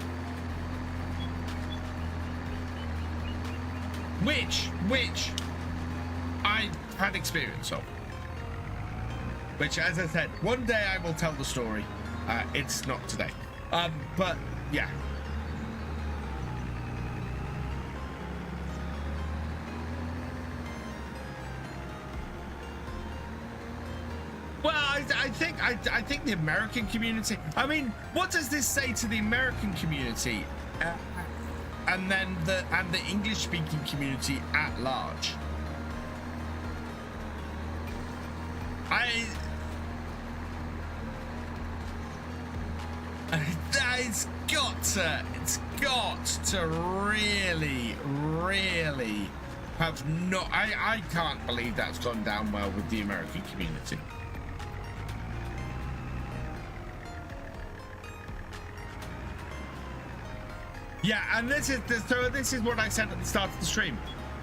Speaker 1: Which I had experience of. Which, as I said, one day I will tell the story. It's not today. But yeah. Well, I think the American community. I mean, what does this say to the American community, and then the English-speaking community at large? It's got to really have not. I can't believe that's gone down well with the American community. Yeah, and this is what I said at the start of the stream.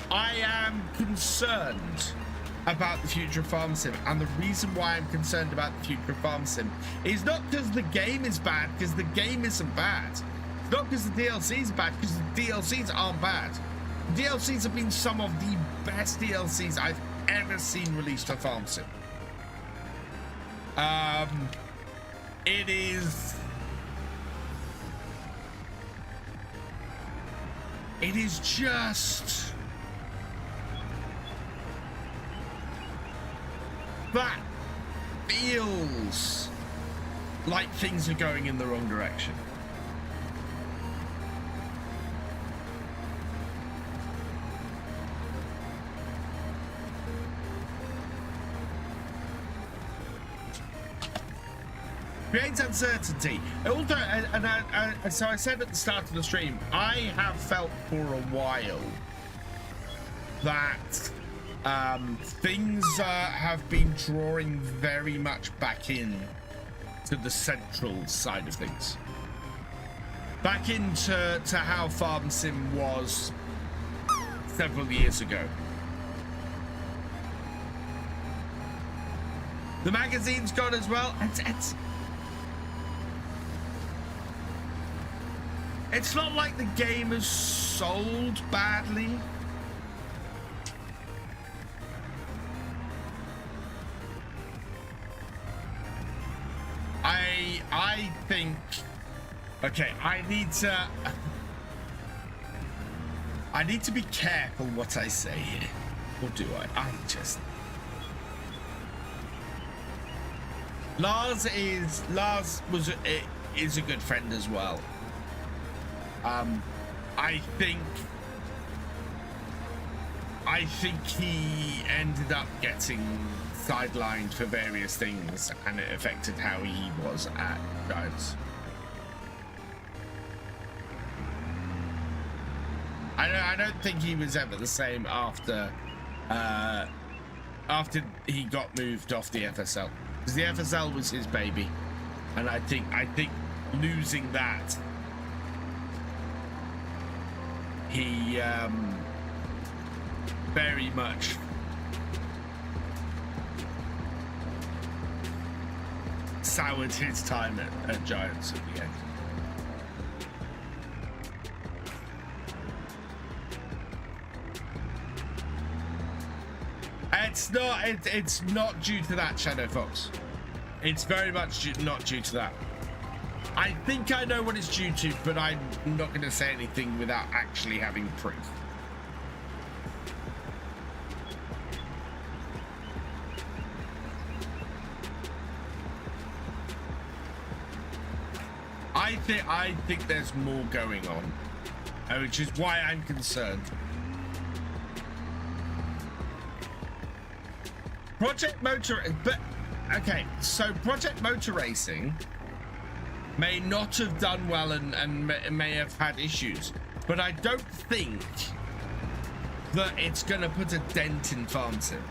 Speaker 1: I am concerned about the future of Farm Sim, and the reason why I'm concerned about the future of Farm Sim is not because the game is bad, because the game isn't bad. It's not because the DLCs are bad, because the DLCs aren't bad. The DLCs have been some of the best DLCs I've ever seen released for Farm Sim. It is just that feels like things are going in the wrong direction. Creates uncertainty. Also, so I said at the start of the stream, I have felt for a while that things have been drawing very much back in to the central side of things, back into how Farm Sim was several years ago. The magazine's gone as well. It's not like the game has sold badly. I think, okay, I need to be careful what I say here. Or do I? Lars is a good friend as well. I think he ended up getting sidelined for various things, and it affected how he was at Giants. I don't think he was ever the same after he got moved off the FSL, because the FSL was his baby, and I think losing that, he very much soured his time at Giants at the end. It's not due to that, Shadow Fox. It's very much not due to that. I think I know what it's due to, but I'm not going to say anything without actually having proof. I think there's more going on, which is why I'm concerned. Project Motor, but okay, so Project Motor Racing may not have done well and may have had issues, but I don't think that it's going to put a dent in Farm Sim.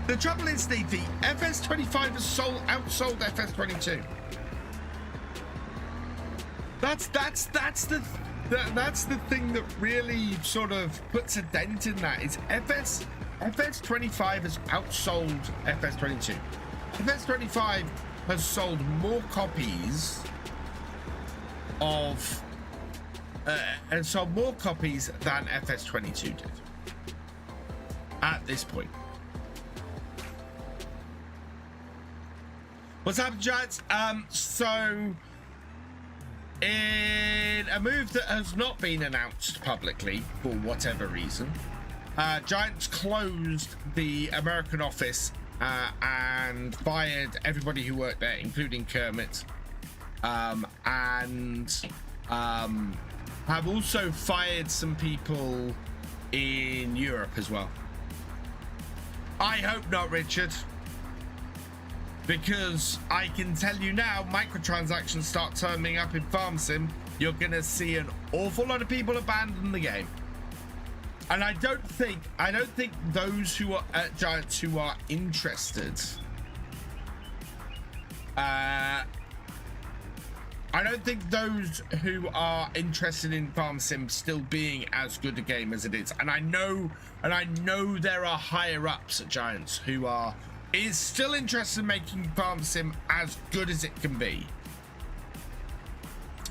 Speaker 1: The trouble is, Steve, the FS25 has outsold FS22. That's the thing that really sort of puts a dent in that. Is FS25 has outsold FS22. FS25 has sold more copies of than FS22 did at this point. What's happened, Giants? So in a move that has not been announced publicly for whatever reason, Giants closed the American office and fired everybody who worked there, including Kermit, and have also fired some people in Europe as well. I hope not, Richard. because I can tell you now, microtransactions start turning up in Farm Sim, you're gonna see an awful lot of people abandon the game. And I don't think those who are at Giants who are interested, I don't think those who are interested in Farm Sim still being as good a game as it is. And I know there are higher ups at Giants who is still interested in making Farm Sim as good as it can be.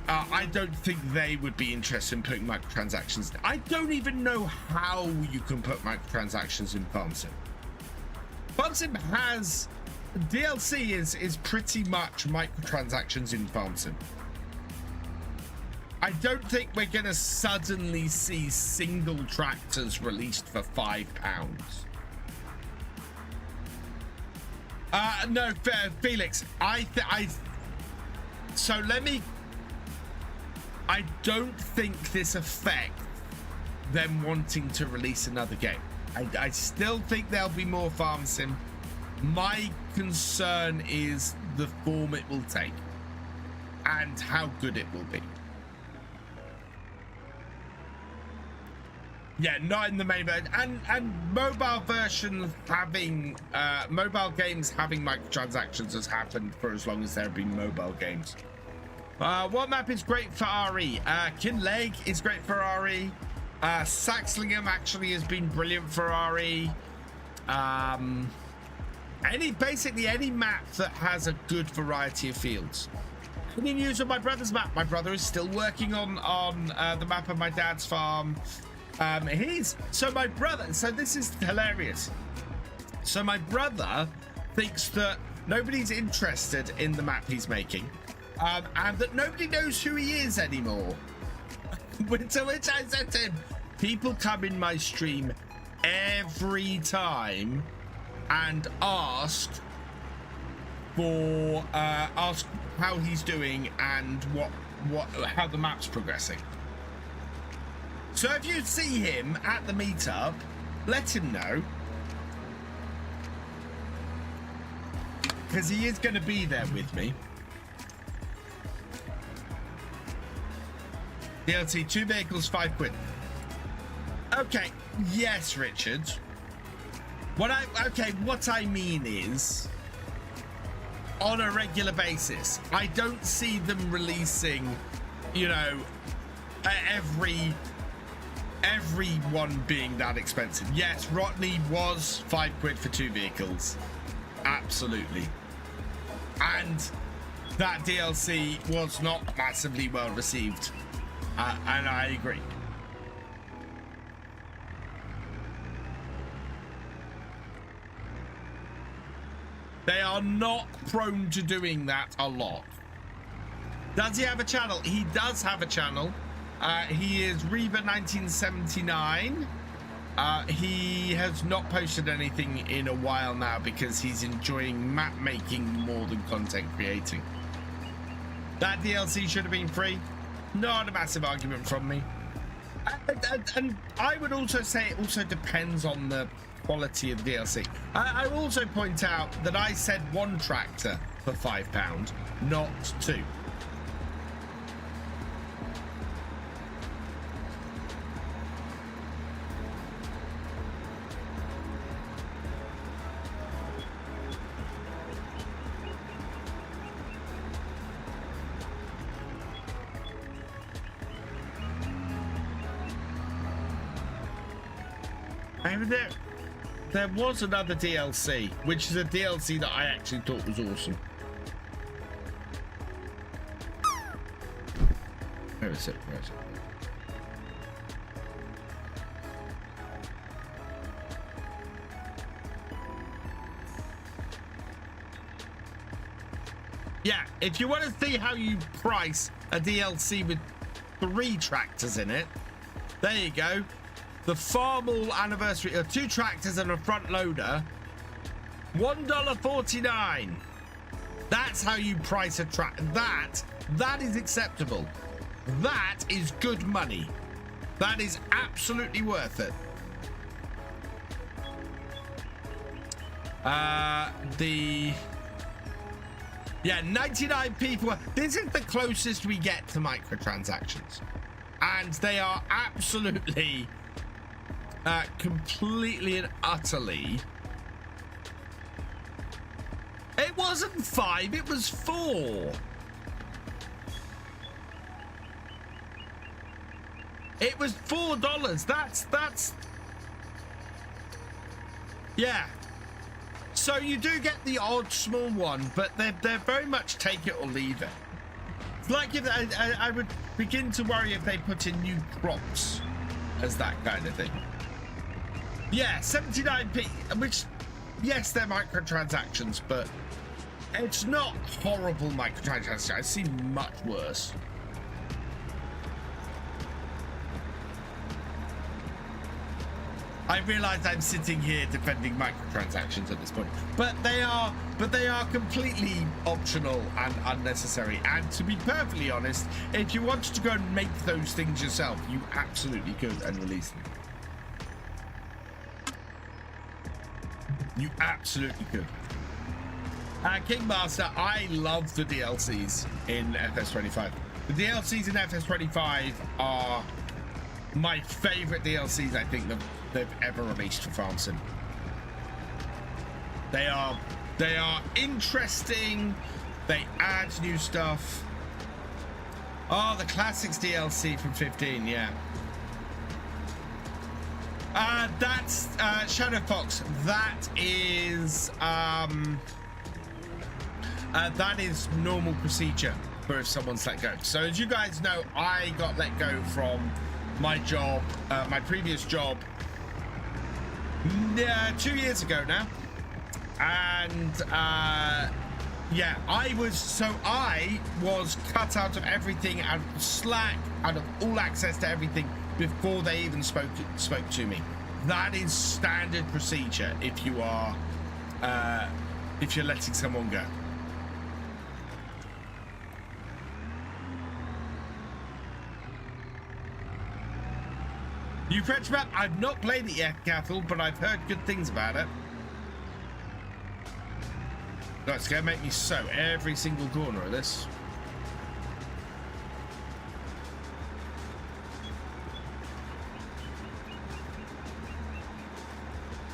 Speaker 1: I don't think they would be interested in putting microtransactions. I don't even know how you can put microtransactions in Farm Sim. Farm Sim has DLC is pretty much microtransactions in Farm Sim. I don't think we're gonna suddenly see single tractors released for £5. No, Felix. I don't think this affects them wanting to release another game. I still think there'll be more Farm Sim. My concern is the form it will take and how good it will be. Yeah, not in the main version, and mobile versions having mobile games having microtransactions has happened for as long as there have been mobile games. What map is great for RE? Kinleg is great for RE. Saxlingham actually has been brilliant for RE. Basically any map that has a good variety of fields. Any news on my brother's map? My brother is still working on the map of my dad's farm. So this is hilarious. So my brother thinks that nobody's interested in the map he's making, and that nobody knows who he is anymore. To which I said to him, people come in my stream every time and ask how he's doing and how the map's progressing. So if you see him at the meetup, let him know, because he is going to be there with me. DLC 2 vehicles, £5. Okay, yes, Richard. What I mean is, on a regular basis, I don't see them releasing, everyone being that expensive. Yes, Ronnie was £5 for 2 vehicles, absolutely, and that DLC was not massively well received, and I agree. They are not prone to doing that a lot. Does he have a channel? He does have a channel. He is Reba1979. He has not posted anything in a while now because he's enjoying map making more than content creating. That DLC should have been free. Not a massive argument from me. And I would also say it also depends on the quality of the DLC. I will also point out that I said 1 tractor for £5, not 2. There was another DLC, which is a DLC that I actually thought was awesome. Where is it? Where is it? Yeah, if you want to see how you price a DLC with 3 tractors in it, there you go. The Farmall anniversary, 2 tractors and a front loader, $1.49. That's how you price a track. That is acceptable. That is good money. That is absolutely worth it. Yeah, 99 people. This is the closest we get to microtransactions. And they are absolutely, completely and utterly... It wasn't 5, it was 4. It was $4. That's... Yeah. So you do get the odd small one, but they're very much take it or leave it. It's like if I would begin to worry if they put in new crops as that kind of thing. Yeah, 79p, which, yes, they're microtransactions, but it's not horrible microtransactions. I've seen much worse. I realize I'm sitting here defending microtransactions at this point, but they are completely optional and unnecessary. And to be perfectly honest, if you wanted to go and make those things yourself, you absolutely could and release them. You absolutely could. Kingmaster, I love the DLCs in FS25. The DLCs in FS25 are my favorite DLCs I think they've ever released for FarmSim. They are interesting. They add new stuff. Oh, the Classics DLC from 15, yeah. That's Shadow Fox. That is normal procedure for if someone's let go. So as you guys know, I got let go from my job, my previous job, 2 years ago now. And yeah, I was cut out of everything, out of Slack, out of all access to everything before they even spoke to me. That is standard procedure if you are if you're letting someone go. New French map, I've not played it yet, Cattle, but I've heard good things about it. That's gonna make me sow every single corner of this.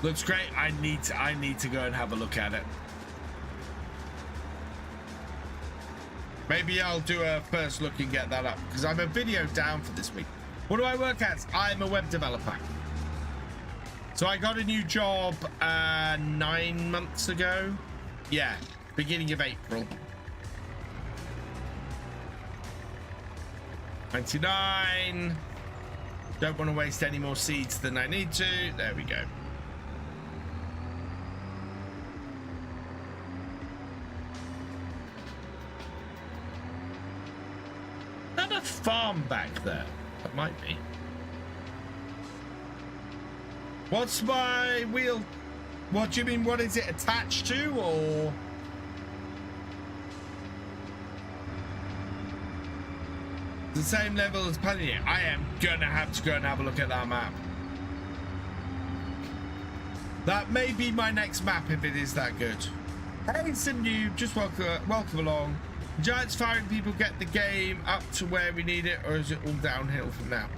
Speaker 1: Looks great. I need to go and have a look at it. Maybe I'll do a first look and get that up because I'm a video down for this week. What do I work as? I'm a web developer. So I got a new job 9 months ago. Yeah, beginning of April. 99. Don't want to waste any more seeds than I need to. There we go. Is that a farm back there? That might be. What's my wheel? What do you mean? What is it attached to, or? The same level as Pioneer. I am gonna have to go and have a look at that map. That may be my next map if it is that good. Hey, Simnoob, just welcome along. Giants firing people get the game up to where we need it, or is it all downhill from now?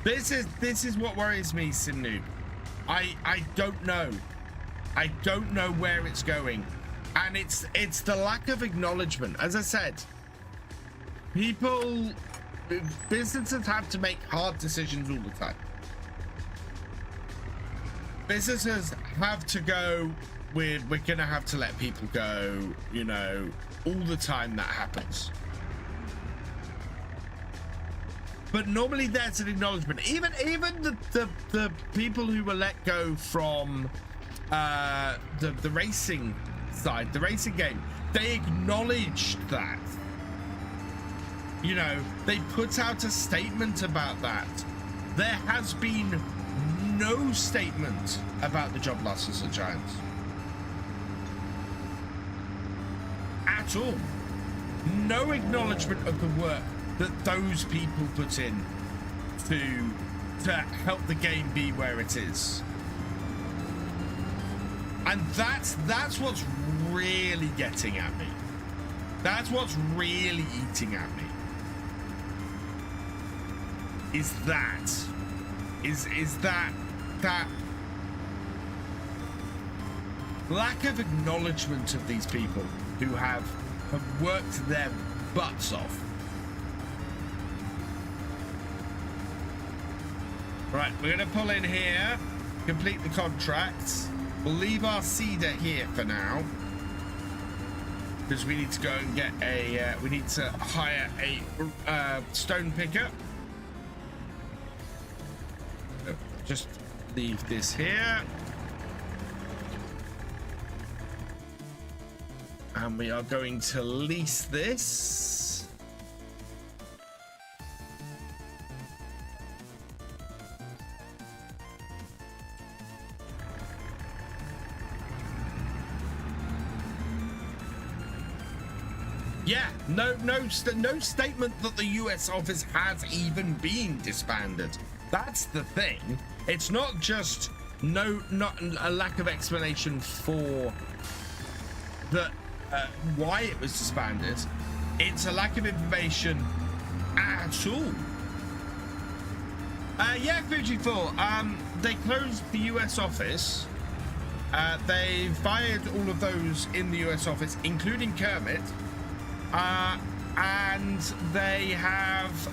Speaker 1: This is what worries me, Simnoob. I don't know. I don't know where it's going, and it's the lack of acknowledgement. As I said, businesses have to make hard decisions all the time. Businesses have to go with, we're gonna have to let people go, you know, all the time that happens. But normally there's an acknowledgement. Even the people who were let go from the racing side, the racing game, they acknowledged that. You know, they put out a statement about that. There has been no statement about the job losses at Giants. At all. No acknowledgement of the work that those people put in to help the game be where it is. And that's what's really getting at me. That's what's really eating at me. Is that lack of acknowledgement of these people who have worked their butts off. Right, we're gonna pull in here, complete the contracts. We'll leave our cedar here for now, because we need to go and get a, we need to hire a stone picker. Just leave this here. And we are going to lease this. Yeah, no statement that the US office has even been disbanded. That's the thing. It's not just not a lack of explanation for the why it was disbanded. It's a lack of information at all. Yeah, Fuji4. They closed the US office. They fired all of those in the US office, including Kermit. And they have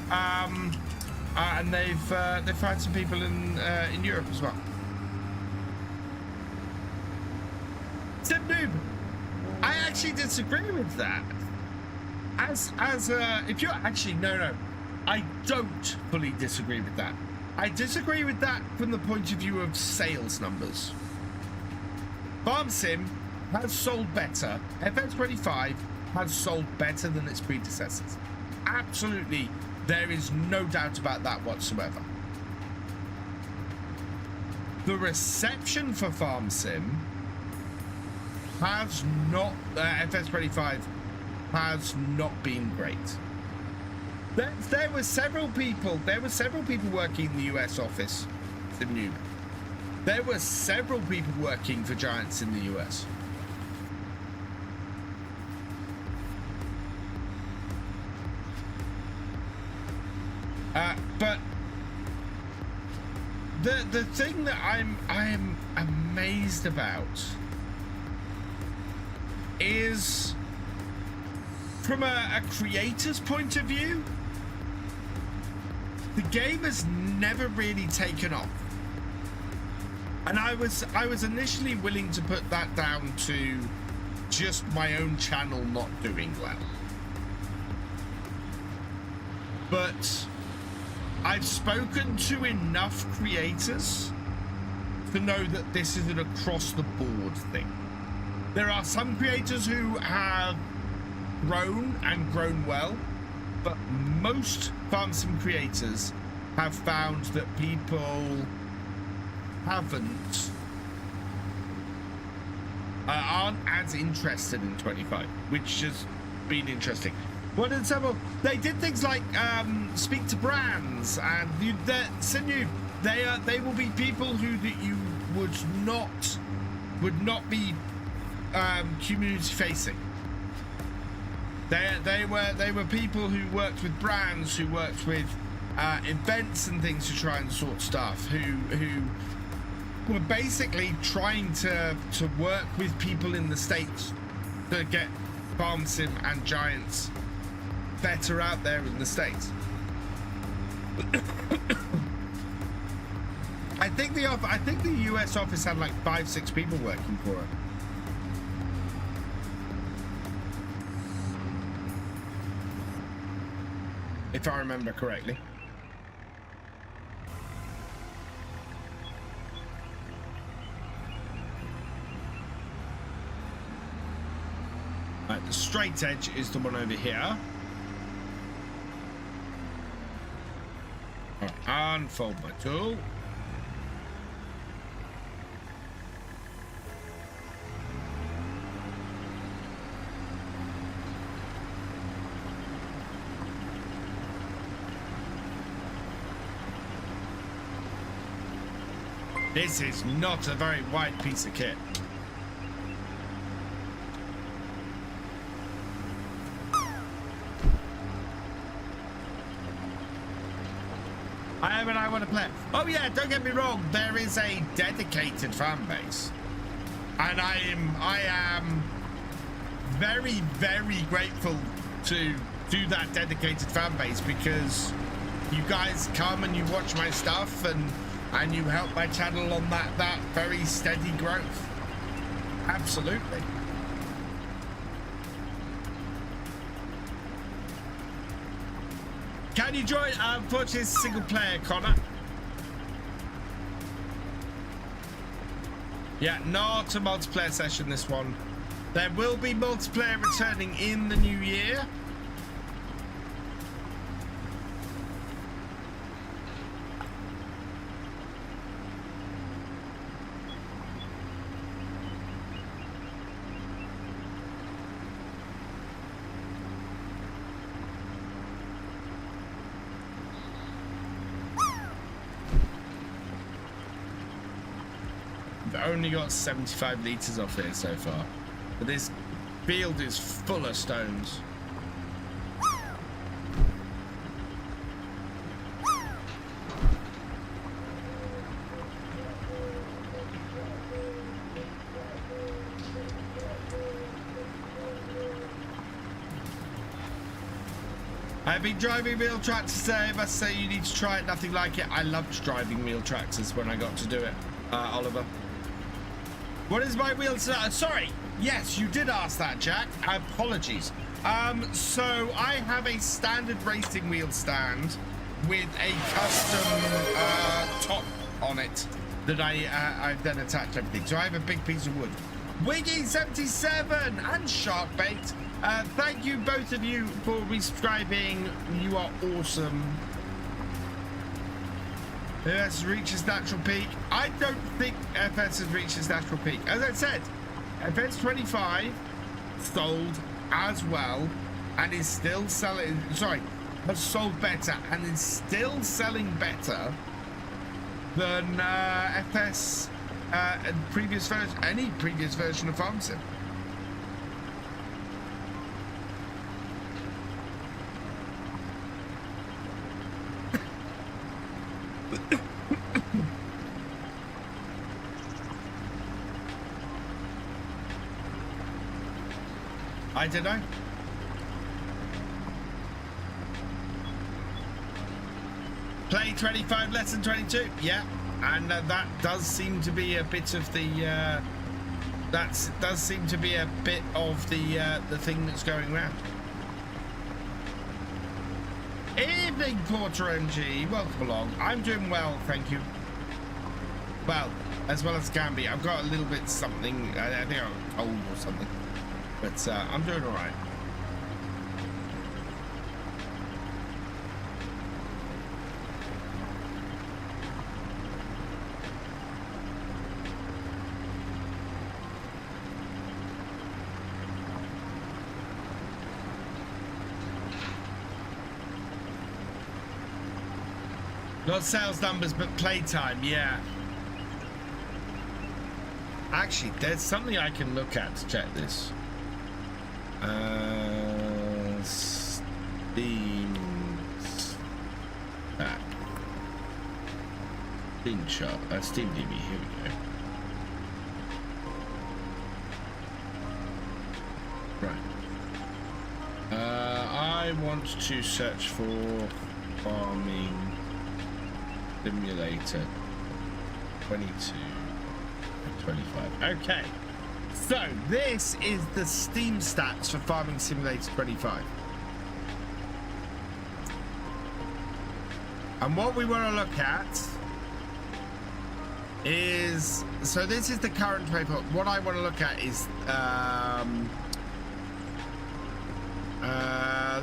Speaker 1: and they've fired some people in Europe as well. Sim Noob, I actually disagree with that. If you're actually no, I don't fully disagree with that. I disagree with that from the point of view of sales numbers. Farm Sim has sold better. FS25 has sold better than its predecessors. Absolutely, there is no doubt about that whatsoever. The reception for Farm Sim has not, FS25 has not been great. There were several people working in the US office. Sim Noob. There were several people working for Giants in the US. But the thing that I'm amazed about is from a creator's point of view, the game has never really taken off. And I was initially willing to put that down to just my own channel not doing well. But I've spoken to enough creators to know that this is an across the board thing. There are some creators who have grown and grown well, but most Farm Sim creators have found that people aren't as interested in 25, which has been interesting. One example, they did things like speak to brands, and they will be people who that you would not be community facing. They were people who worked with brands, who worked with events and things to try and sort stuff, who were basically trying to work with people in the States to get Farm Sim and Giants better out there in the States. I think the US office had like 5-6 people working for it. If I remember correctly. Right, the straight edge is the one over here. Unfold my tool. This is not a very wide piece of kit. want to play it. Oh yeah, don't get me wrong, there is a dedicated fan base. And I am very, very grateful to do that dedicated fan base, because you guys come and you watch my stuff and you help my channel on that very steady growth. Absolutely. Can you join? Unfortunately, it's single player, Connor. Yeah, not a multiplayer session, this one. There will be multiplayer returning in the new year. I've only got 75 litres off here so far, but this field is full of stones. I've been driving wheel tractors today. I must say you need to try it. Nothing like it. I loved driving wheel tractors when I got to do it, Oliver. What is my wheel stand? Sorry. Yes, you did ask that, Jack. Apologies. So I have a standard racing wheel stand with a custom top on it that I've then attached everything. So I have a big piece of wood. Wiggy77 and Sharkbait. Thank you both of you for resubscribing. You are awesome. FS reached its natural peak. I don't think FS has reached its natural peak. As I said, FS25 sold as well and is still selling. Sorry, has sold better and is still selling better than FS and previous version, any previous version of Farm Sim. I don't know. Play 25 less than 22. Yeah, and that does seem to be a bit of the does seem to be a bit of the thing that's going around. Evening, Porter MG. Welcome along. I'm doing well, thank you. Well, as well as can be. I've got a little bit something. I think I'm cold or something. But I'm doing all right. Not sales numbers, but playtime, yeah. Actually, there's something I can look at to check this. Steam back. Steam shot. Steam DB. Here we go. Right. I want to search for farming simulator 22 and 25. Okay. So this is the Steam stats for Farming Simulator 25. And what we want to look at is, so this is the current paper. What I want to look at is,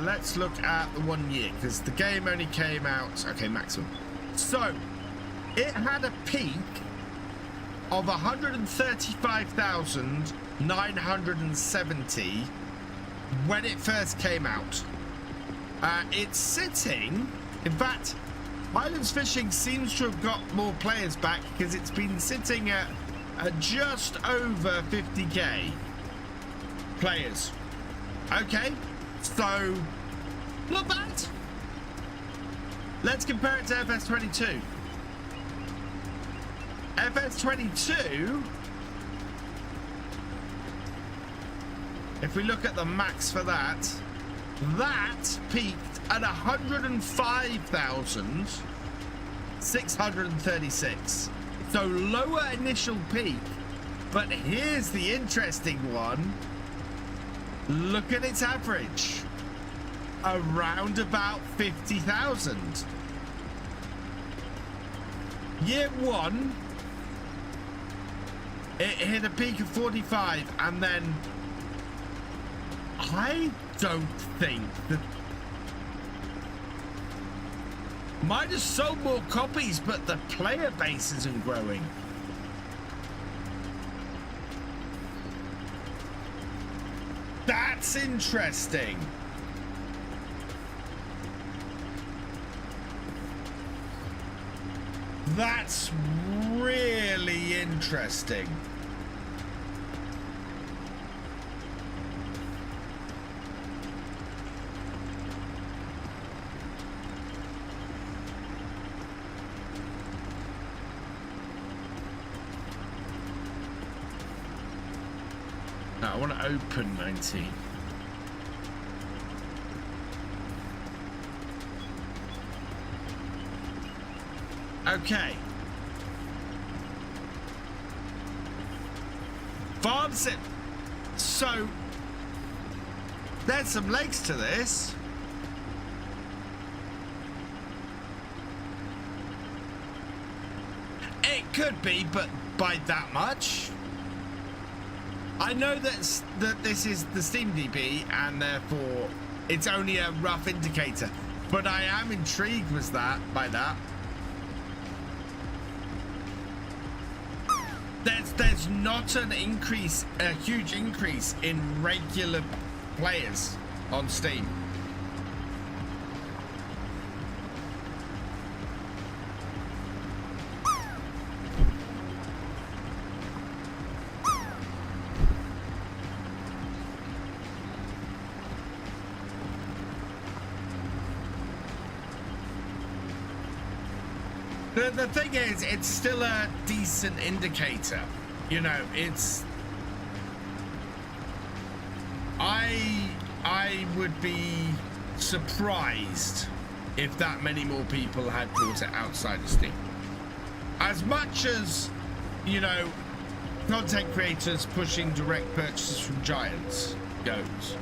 Speaker 1: let's look at the 1 year, because the game only came out, okay, maximum. So it had a peak of 135,970 when it first came out. It's sitting, in fact, Islands Fishing seems to have got more players back, because it's been sitting at just over 50k players. Okay, so not bad. Let's compare it to FS22. FS22, if we look at the max for that, that peaked at 105,636. So lower initial peak, but here's the interesting one. Look at its average, around about 50,000. Year one, it hit a peak of 45, and then I don't think that might have sold more copies, but the player base isn't growing. That's interesting. That's really interesting. No, I want to open 19. Okay. Farm sim. So there's some legs to this. It could be, but by that much. I know that this is the Steam DB, and therefore it's only a rough indicator. But I am intrigued by that. There's not an increase, a huge increase in regular players on Steam. The thing is, it's still a decent indicator. You know, it's... I would be surprised if that many more people had bought it outside of Steam. As much as, you know, content creators pushing direct purchases from giants goes.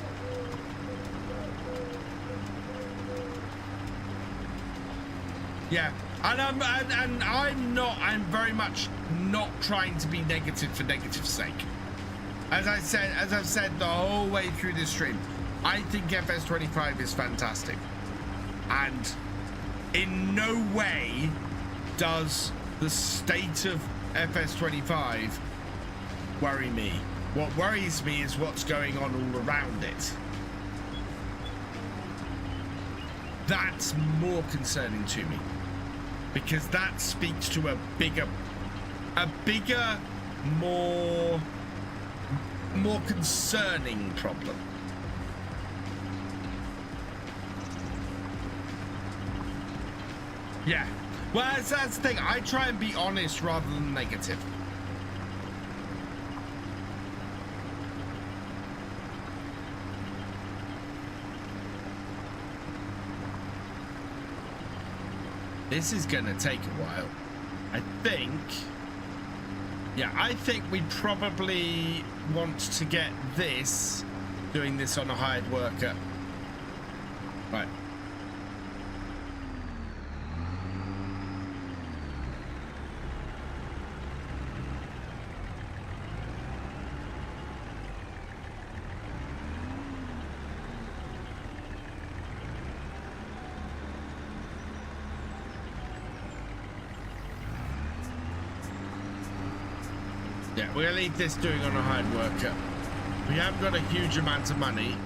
Speaker 1: Yeah. And I'm very much not trying to be negative for negative's sake. As I've said the whole way through this stream, I think FS25 is fantastic. And in no way does the state of FS25 worry me. What worries me is what's going on all around it. That's more concerning to me. Because that speaks to a bigger, more concerning problem. Yeah. Well, that's the thing. I try and be honest rather than negative. This is gonna take a while. I think we probably want to get this, doing this on a hired worker. Right. Yeah, we're gonna leave this doing on a hired worker. We haven't got a huge amount of money.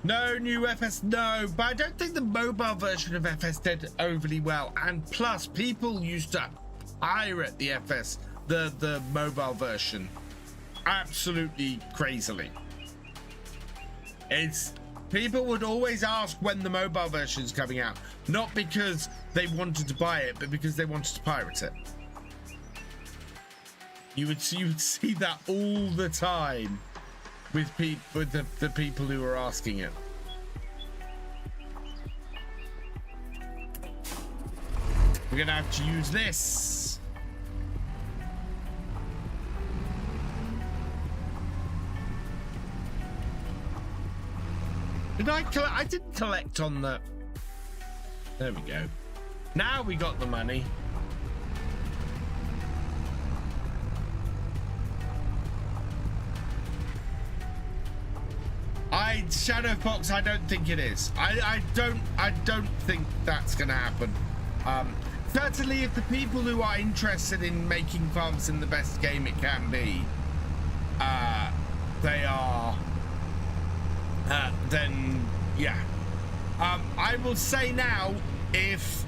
Speaker 1: No new FS, no, but I don't think the mobile version of FS did overly well. And plus, people used to pirate the FS, the mobile version, absolutely crazily. People would always ask when the mobile version is coming out, not because they wanted to buy it, but because they wanted to pirate it. You would see that all the time with the people who are asking it. We're gonna have to use this. Did I collect? I didn't collect on the. There we go. Now we got the money. Shadow Fox, I don't think it is. I don't think that's gonna happen. Certainly if the people who are interested in making farms in the best game it can be, they are, then yeah. I will say now, if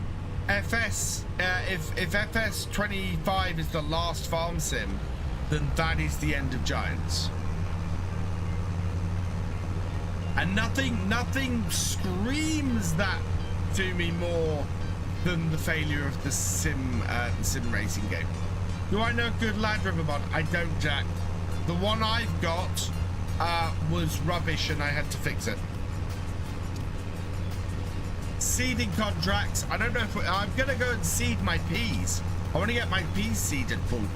Speaker 1: FS25 is the last farm sim, then that is the end of Giants. And nothing screams that to me more than the failure of the sim racing game. Do I know a good Land Rover mod? I don't, Jack. The one I've got was rubbish and I had to fix it. Seeding contracts. I don't know if I'm gonna go and seed my peas. I want to get my peas seeded full.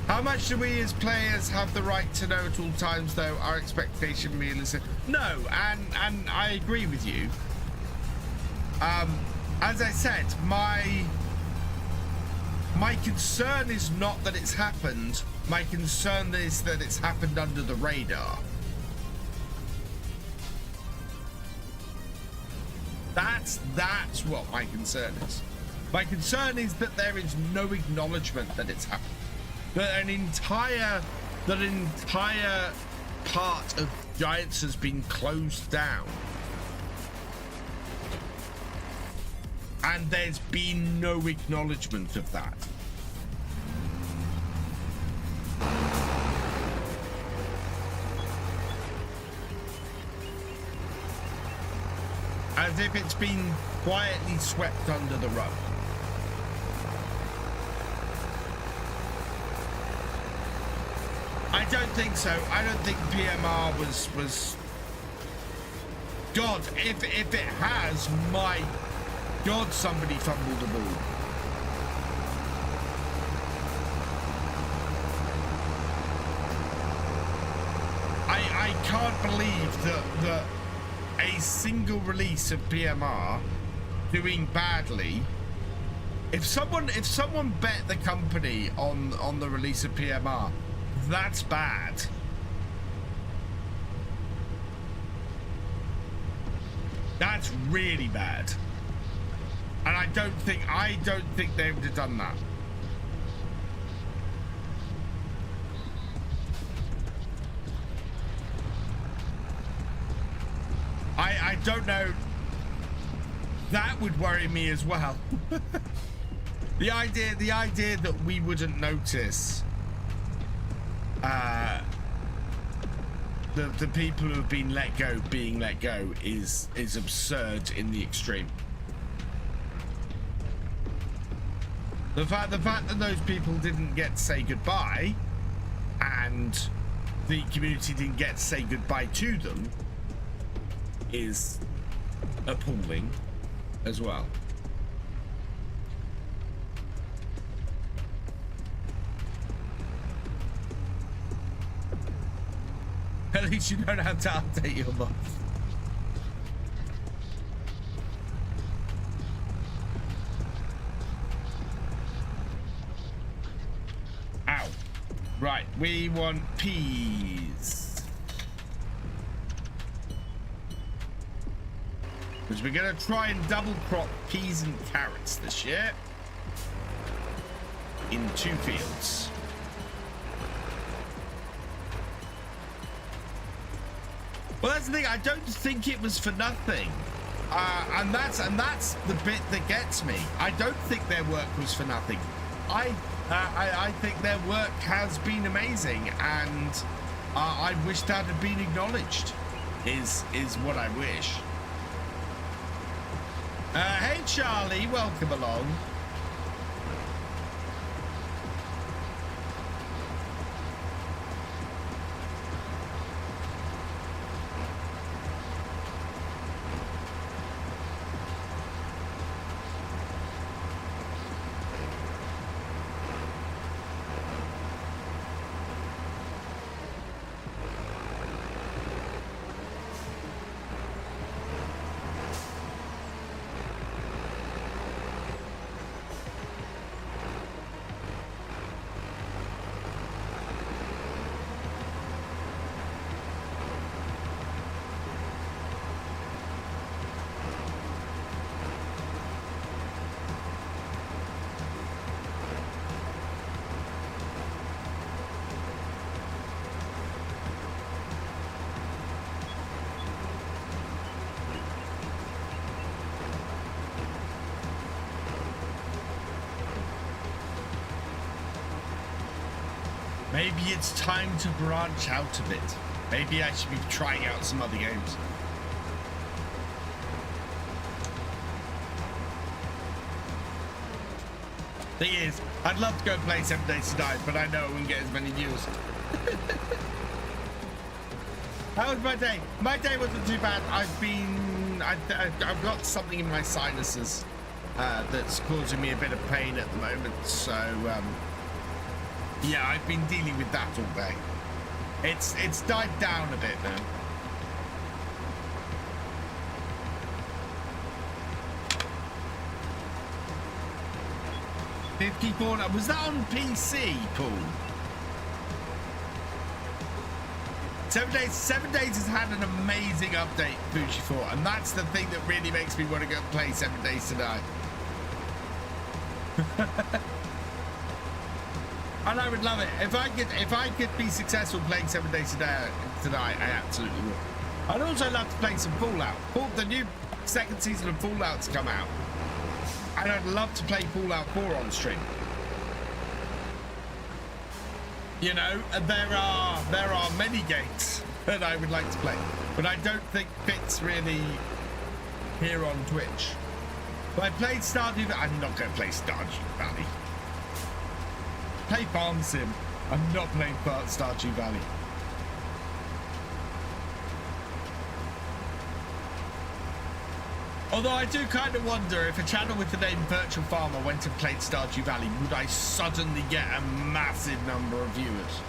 Speaker 1: How much do we as players have the right to know at all times, though? Our expectation realism. No, and I agree with you. As I said, my concern is not that it's happened. My concern is that it's happened under the radar. That's what my concern is. My concern is that there is no acknowledgement that it's happened. That an entire part of Giants has been closed down. And there's been no acknowledgement of that. As if it's been quietly swept under the rug. I don't think so. I don't think PMR was... God, if it has, my God, somebody fumbled the ball. I can't believe that a single release of PMR doing badly. If someone bet the company on the release of PMR, that's bad. That's really bad. And I don't think they would have done that. I don't know. That would worry me as well. The idea that we wouldn't notice the people who have been let go being let go is absurd in the extreme. The fact that those people didn't get to say goodbye and the community didn't get to say goodbye to them is appalling as well. At least you don't have to update your mod. Ow. Right, we want peas. Because we're going to try and double crop peas and carrots this year. In 2 fields. Well, that's the thing. I don't think it was for nothing, and that's the bit that gets me. I don't think their work was for nothing. I think their work has been amazing, and I wish that had been acknowledged. Is what I wish. Hey, Charlie, welcome along. Maybe it's time to branch out a bit. Maybe I should be trying out some other games. Thing is, I'd love to go play 7 Days to Die, but I know I wouldn't get as many views. How was my day? My day wasn't too bad. I've got something in my sinuses that's causing me a bit of pain at the moment, so yeah, I've been dealing with that all day. It's died down a bit now. Was that on PC, Paul? 7 Days has had an amazing update, Fuji4, and that's the thing that really makes me want to go play 7 Days to Die. And I would love it if I could be successful playing 7 Days to Die. I absolutely would. I'd also love to play some Fallout. The new second season of Fallout's come out, and I'd love to play Fallout 4 on stream. You know, there are many games that I would like to play, but I don't think fits really here on Twitch. But I played Stardew Valley. I'm not going to play Stardew Valley. Play Farm Sim. I'm not playing Stardew Valley. Although I do kind of wonder if a channel with the name Virtual Farmer went and played Stardew Valley, would I suddenly get a massive number of viewers?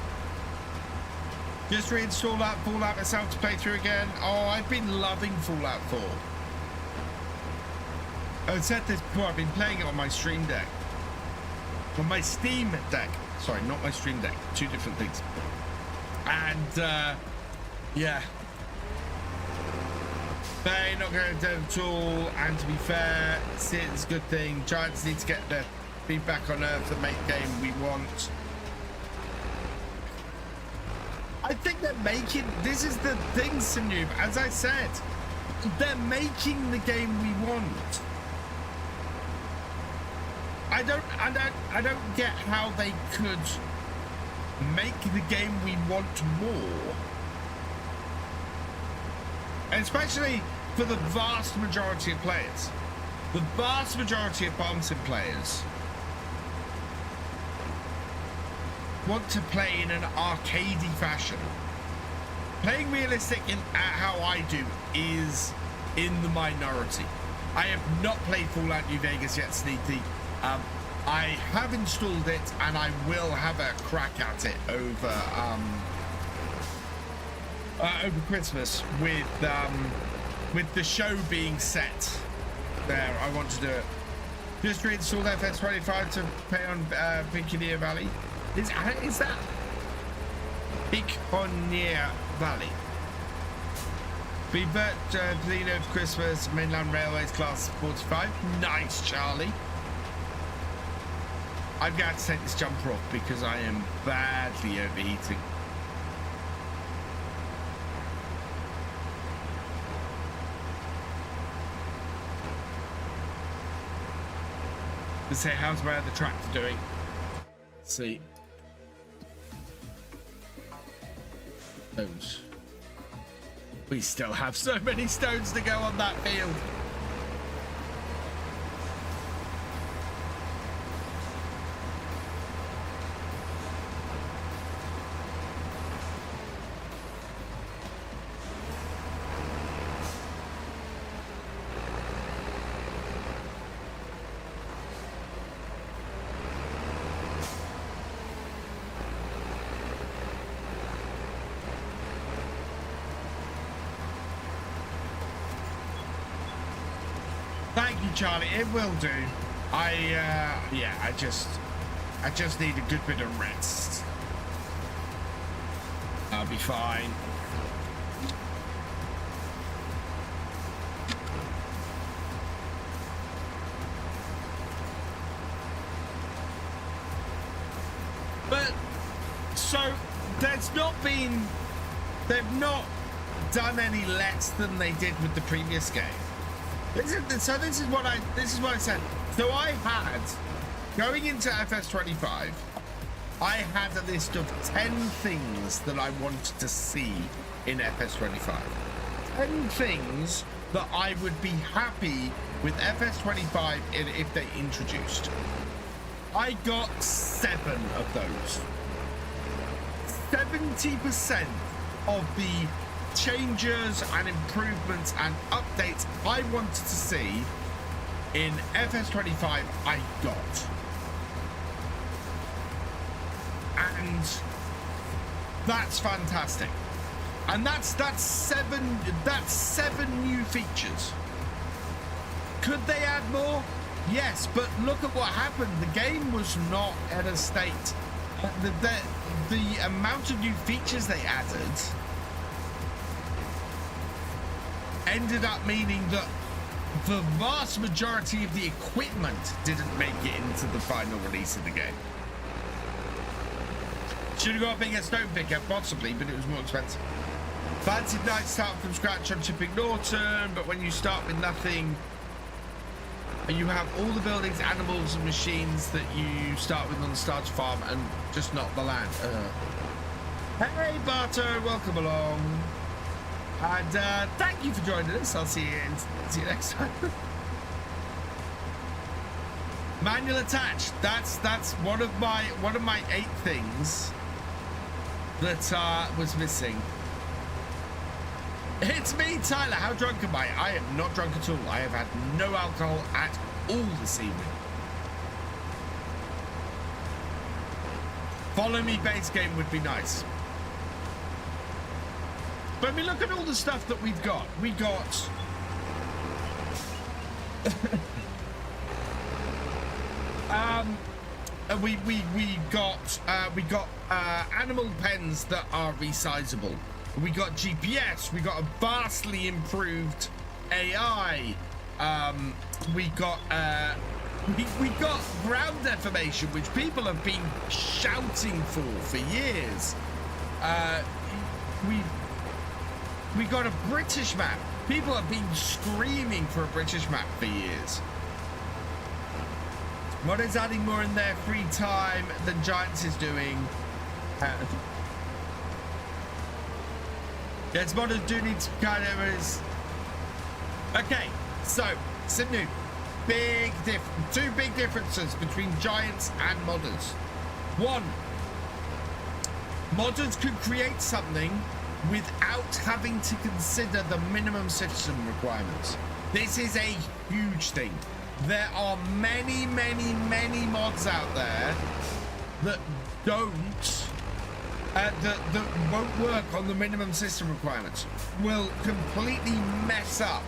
Speaker 1: Just reinstall that Fallout myself to play through again. Oh, I've been loving Fallout 4. I've said this before, I've been playing it on my Stream Deck. On my Steam Deck. Sorry, not my Stream Deck. Two different things. And, yeah. They're not going to do it at all, and to be fair, it's a good thing. Giants need to get the feedback on Earth and make the game we want. I think they're making, this is the thing, Sanu, as I said, they're making the game we want. I don't get how they could make the game we want more. Especially for the vast majority of players. The vast majority of Farm Sim players want to play in an arcadey fashion. Playing realistic in how I do is in the minority. I have not played Fallout New Vegas yet, Sneaky. I have installed it and I will have a crack at it over Christmas with the show being set. There, I want to do it. Just reinstalled FS25 to play on Piconeer Valley. Is that Piconeer Valley? Be Toledo for Christmas, Mainland Railways Class 45. Nice, Charlie. I'm going to take this jumper off because I am badly overheating. Let's say, how's my other tractor doing? Let's see. Stones. We still have so many stones to go on that field. you, Charlie. It will do. Yeah, I just need a good bit of rest. I'll be fine. But so they've not done any less than they did with the previous game. This is what I said. So I had, going into FS25, I had a list of 10 things that I wanted to see in FS25. 10 things that I would be happy with FS25 if they introduced. I got 7 of those. 70% of the changes and improvements and updates I wanted to see in FS25 I got. And that's fantastic. And that's 7 new features. Could they add more? Yes, but look at what happened. The game was not at a state. The amount of new features they added ended up meaning that the vast majority of the equipment didn't make it into the final release of the game. Should have got a bigger stone picker, possibly, but it was more expensive. Fancy night start from scratch on Chipping Norton, but when you start with nothing and you have all the buildings, animals and machines that you start with on the starter farm and just not the land. Hey Barto, welcome along. And thank you for joining us. I'll see you next time. Manual attached. That's one of my 8 things that was missing. It's me, Tyler. How drunk am I? I am not drunk at all. I have had no alcohol at all this evening. Follow me base game would be nice. But I mean, look at all the stuff that we've got. We got we got animal pens that are resizable. We got GPS. We got a vastly improved AI. We got ground deformation, which people have been shouting for years. We got a British map. People have been screaming for a British map for years. What is adding more in their free time than Giants is doing? Yes, modders do need to kind of is. Okay, so Sydney, two big differences between Giants and modders. One, modders could create something without having to consider the minimum system requirements. This is a huge thing. There are many mods out there that that won't work on the minimum system requirements, will completely mess up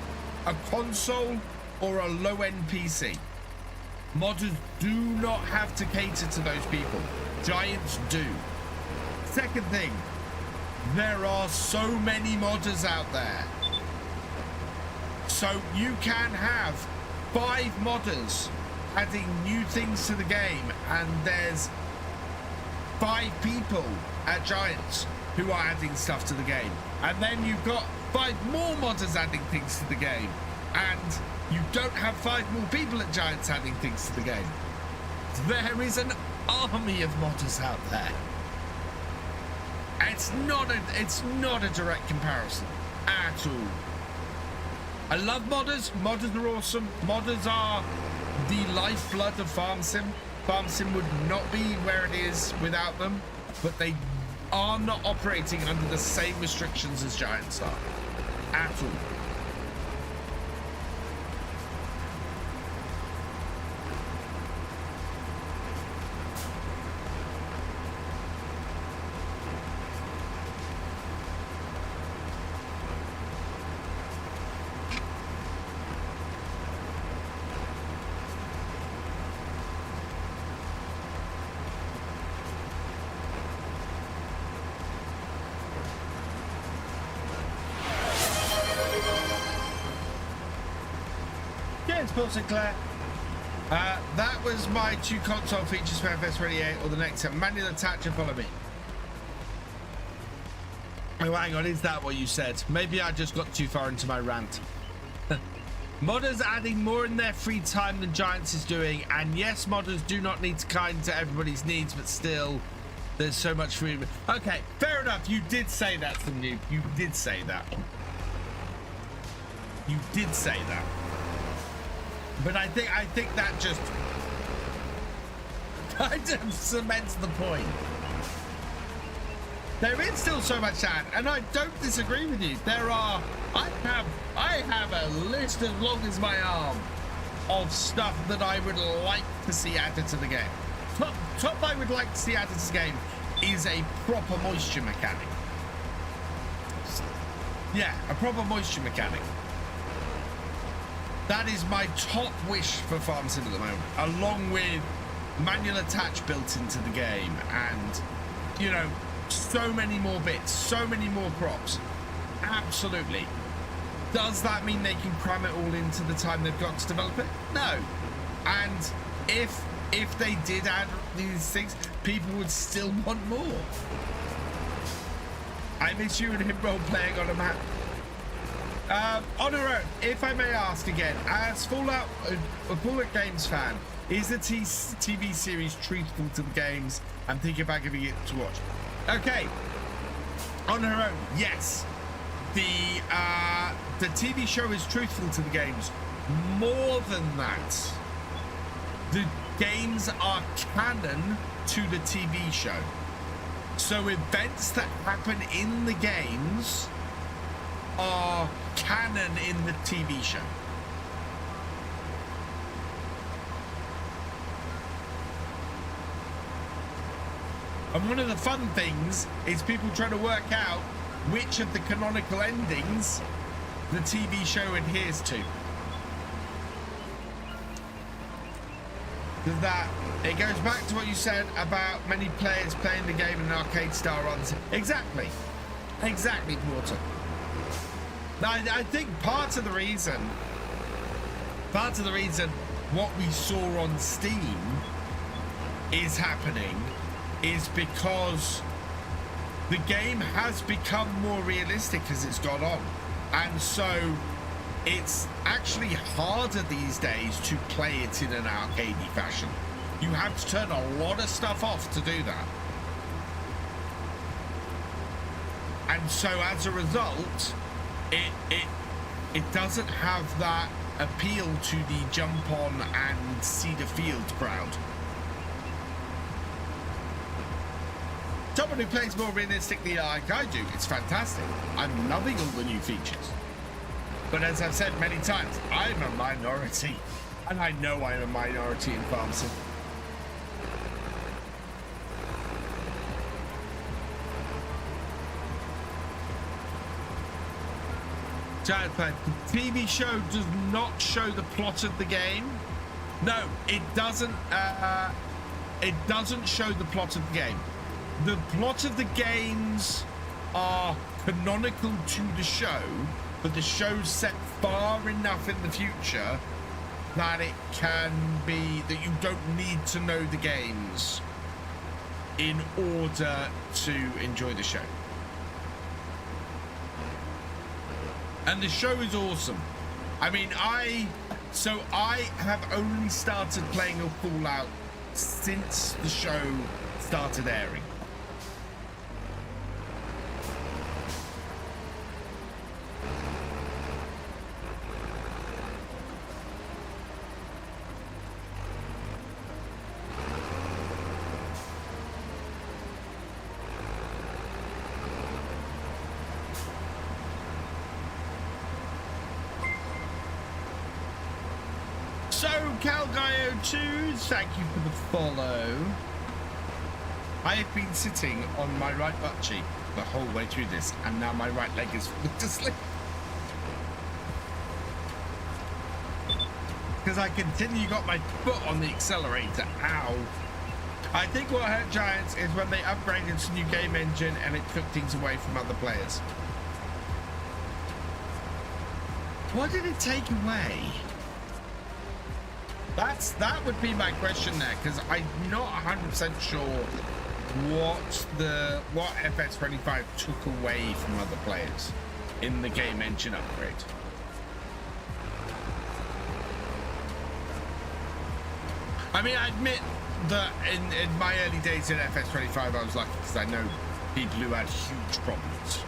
Speaker 1: a console or a low-end PC. Modders do not have to cater to those people. Giants do. Second thing, there are so many modders out there. So you can have 5 modders adding new things to the game, and there's 5 people at Giants who are adding stuff to the game. And then you've got 5 more modders adding things to the game. And you don't have 5 more people at Giants adding things to the game. There is an army of modders out there. It's not a direct comparison at all. I love modders. Modders are awesome. Modders are the lifeblood of Farm Sim. Farm Sim would not be where it is without them, but they are not operating under the same restrictions as Giants are at all. Paul Sinclair. That was my 2 console features for FS28 or the next one. Manual attach and follow me. Oh, hang on, is that what you said? Maybe I just got too far into my rant. Modders adding more in their free time than Giants is doing, and yes, modders do not need to kind to everybody's needs, but still, there's so much freedom. Okay, fair enough. You did say that, from you. You did say that. You did say that. But I think that just kind of cements the point. There is still so much to add, and I don't disagree with you. I have a list as long as my arm of stuff that I would like to see added to the game. Top I would like to see added to the game is a proper moisture mechanic. Yeah, a proper moisture mechanic. That is my top wish for Farm Sim at the moment, along with manual attach built into the game, and, you know, so many more bits, so many more crops. Absolutely. Does that mean they can cram it all into the time they've got to develop it? No. And if they did add these things, people would still want more. I miss you and him role playing on a map. On her own, if I may ask again, as Fallout Games fan, is the TV series truthful to the games? I'm thinking about giving it to watch. Okay, on her own, yes. The TV show is truthful to the games. More than that, the games are canon to the TV show. So events that happen in the games are canon in the TV show. And one of the fun things is people trying to work out which of the canonical endings the TV show adheres to. That it goes back to what you said about many players playing the game in an arcade style runs. Exactly, Porter. I think part of the reason what we saw on Steam is happening is because the game has become more realistic as it's gone on, and so it's actually harder these days to play it in an arcadey fashion. You have to turn a lot of stuff off to do that, and so as a result, it doesn't have that appeal to the jump on and see the field crowd. Someone who plays more realistically like I do, it's fantastic. I'm loving all the new features. But as I've said many times, I'm a minority. And I know I'm a minority in Farm Sim. Giant fan, the TV show does not show the plot of the game. No, it doesn't. It doesn't show the plot of the game. The plot of the games are canonical to the show, but the show's set far enough in the future that it can be that you don't need to know the games in order to enjoy the show. And the show is awesome. I mean, I have only started playing a Fallout since the show started airing. Calguyo2, thank you for the follow. I have been sitting on my right butt cheek the whole way through this, and now my right leg is to sleep. Because I continue got my foot on the accelerator. Ow. I think what hurt Giants is when they upgraded to new game engine and it took things away from other players. What did it take away? That would be my question there, because I'm not 100% sure what FS25 took away from other players in the game engine upgrade. I mean, I admit that in my early days in FS25, I was lucky because I know people who had huge problems.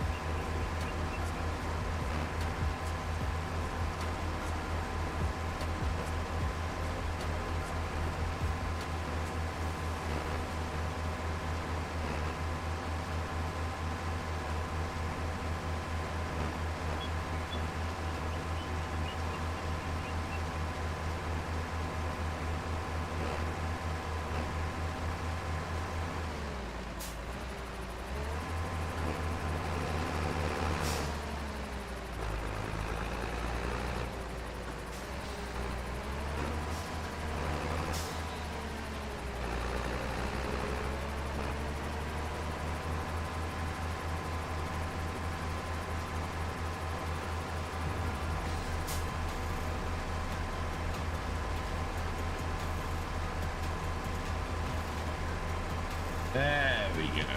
Speaker 1: There we go.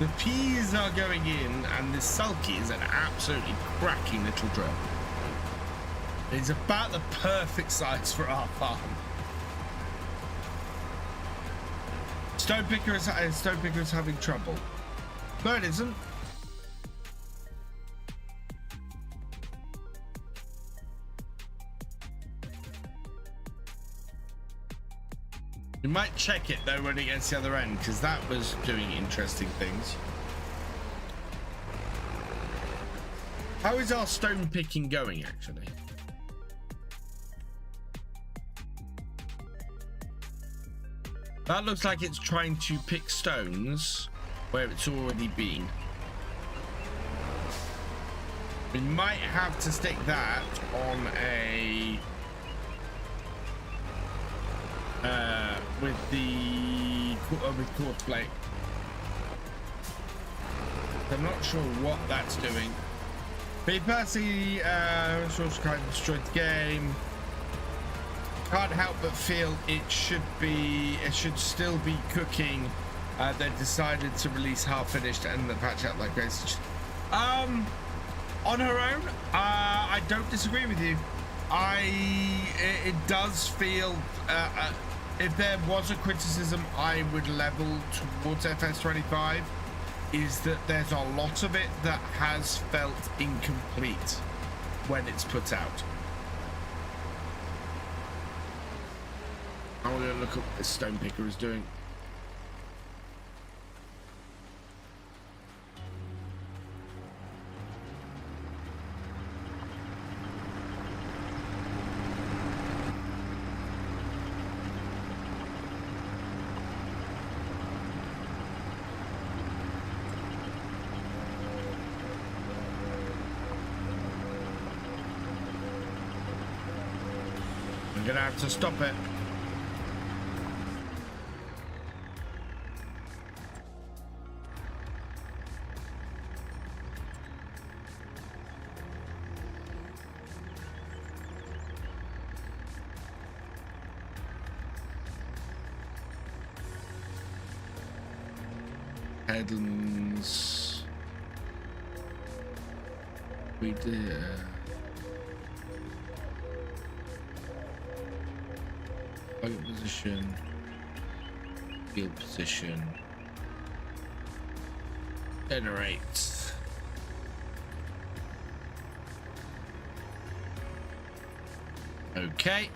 Speaker 1: The peas are going in, and this sulky is an absolutely cracking little drill. It's about the perfect size for our farm. Stone picker is having trouble. No, it isn't. You might check it though when it gets to the other end, because that was doing interesting things. How is our stone picking going actually? That looks like it's trying to pick stones where it's already been. We might have to stick that on a with quartz plate. I'm not sure what that's doing. Me personally, sort of kind of destroyed the game. Can't help but feel it should still be cooking. They decided to release half finished and the patch out like this. On her own, I don't disagree with you. It does feel if there was a criticism I would level towards FS25 is that there's a lot of it that has felt incomplete when it's put out. I'm gonna look at what this stone picker is doing. I'm gonna have to stop it. Headlands. We did. Boat position. Field position. Generate. Okay.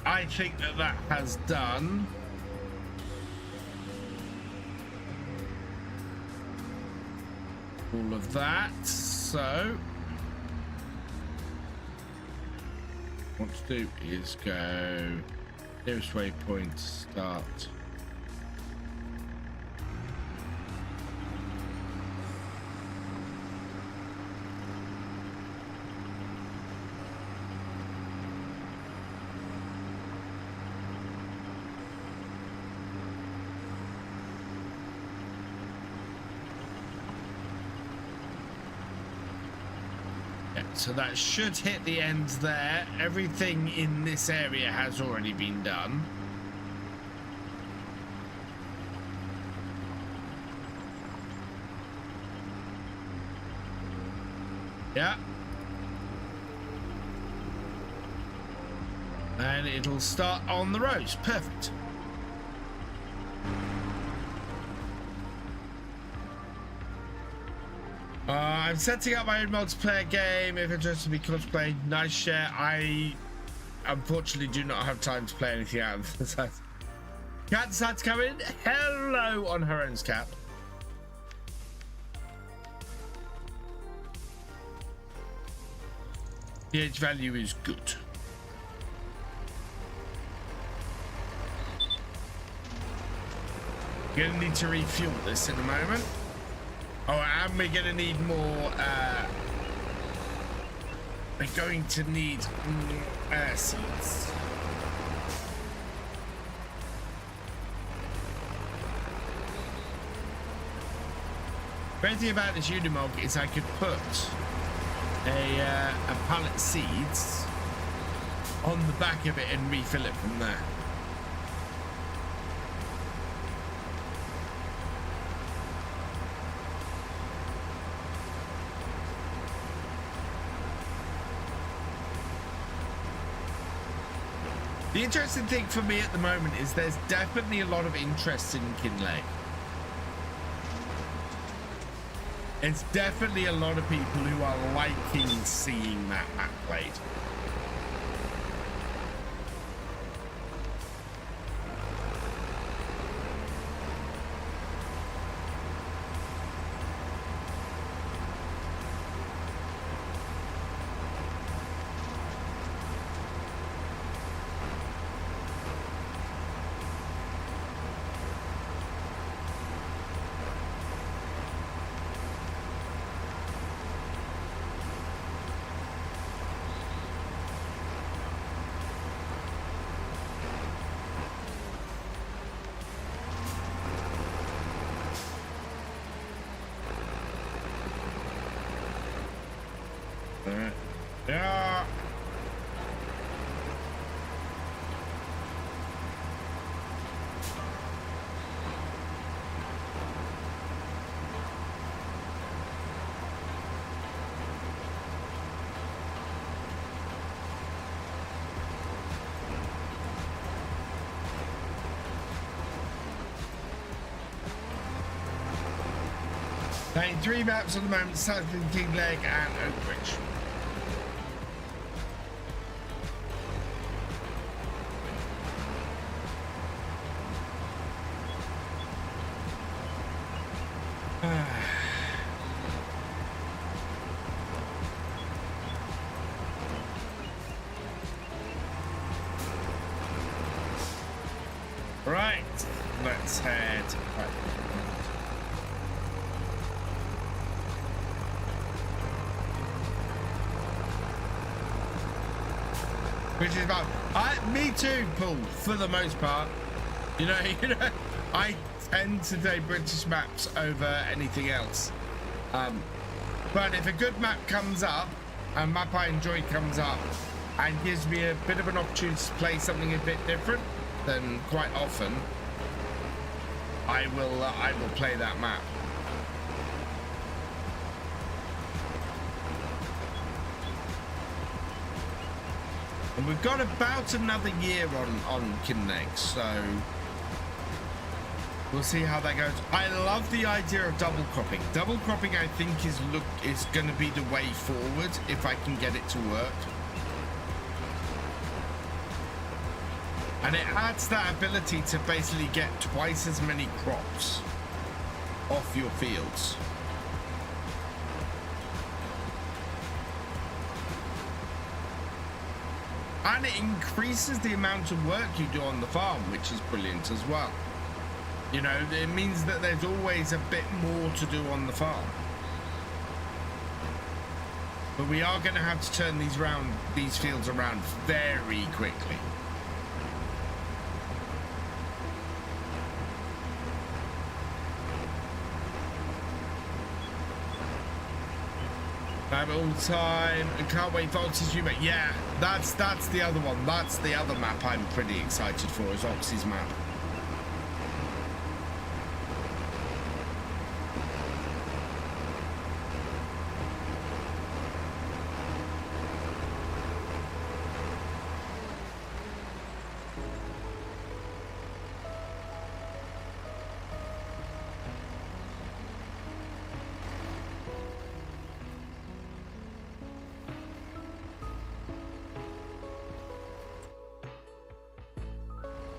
Speaker 1: I think that has done. All of that. So what to do is go nearest waypoint, start. Yeah, so that should hit the ends there. Everything in this area has already been done. Yeah. And it'll start on the roads. Perfect. I'm setting up my own multiplayer game. If interested in crossplay, nice share. I unfortunately do not have time to play anything out of the side. Cat decided to come in. Hello on her own cap. pH value is good. Gonna need to refuel this in a moment. Oh, and we're gonna need more. We're going to need seeds. The great thing about this Unimog is I could put a pallet seeds on the back of it and refill it from there. The interesting thing for me at the moment is there's definitely a lot of interest in Kinley. It's definitely a lot of people who are liking seeing that map played. Yeah. Playing 3 maps at the moment, Saxlingham, King Leg and Oakbridge. Right, let's head back. Which is about me too, Paul, for the most part. You know, I tend to take British maps over anything else. But if a good map comes up, a map I enjoy comes up, and gives me a bit of an opportunity to play something a bit different, then quite often I will play that map. And we've got about another year on Kinect, so we'll see how that goes. I love the idea of double cropping. Double cropping, I think, is going to be the way forward if I can get it to work. And it adds that ability to basically get twice as many crops off your fields. And it increases the amount of work you do on the farm, which is brilliant as well. You know, it means that there's always a bit more to do on the farm. But we are going to have to turn these fields around very quickly. have it all the time. I can't wait for Oxy's remake. Yeah, that's the other one. That's the other map I'm pretty excited for, is Oxy's map.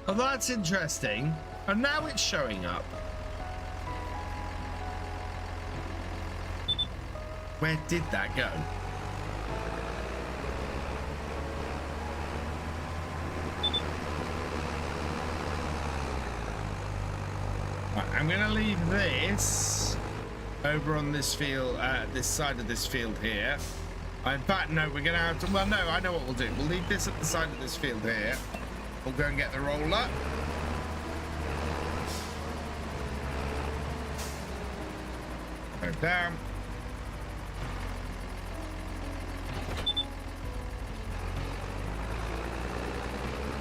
Speaker 1: Oh, that's interesting. And now it's showing up. Where did that go? Right, I'm going to leave this over on this field, this side of this field here. In fact, no, we're going to have to... Well, no, I know what we'll do. We'll leave this at the side of this field here. We'll go and get the roller. Go down.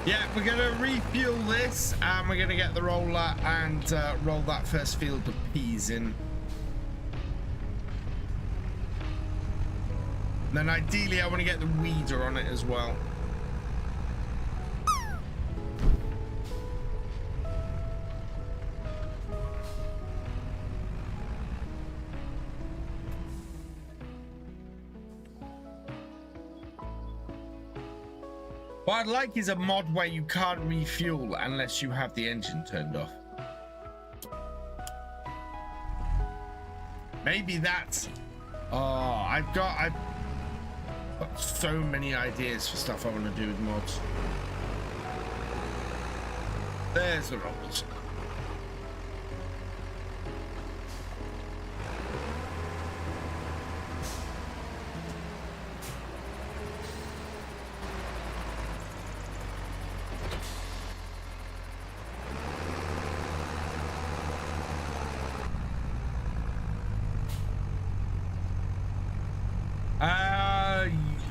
Speaker 1: Yeah, we're going to refuel this and we're going to get the roller and roll that first field of peas in. Then ideally I want to get the weeder on it as well. What I'd like is a mod where you can't refuel unless you have the engine turned off. Maybe that's... Oh, I've got so many ideas for stuff I want to do with mods. There's the rollers.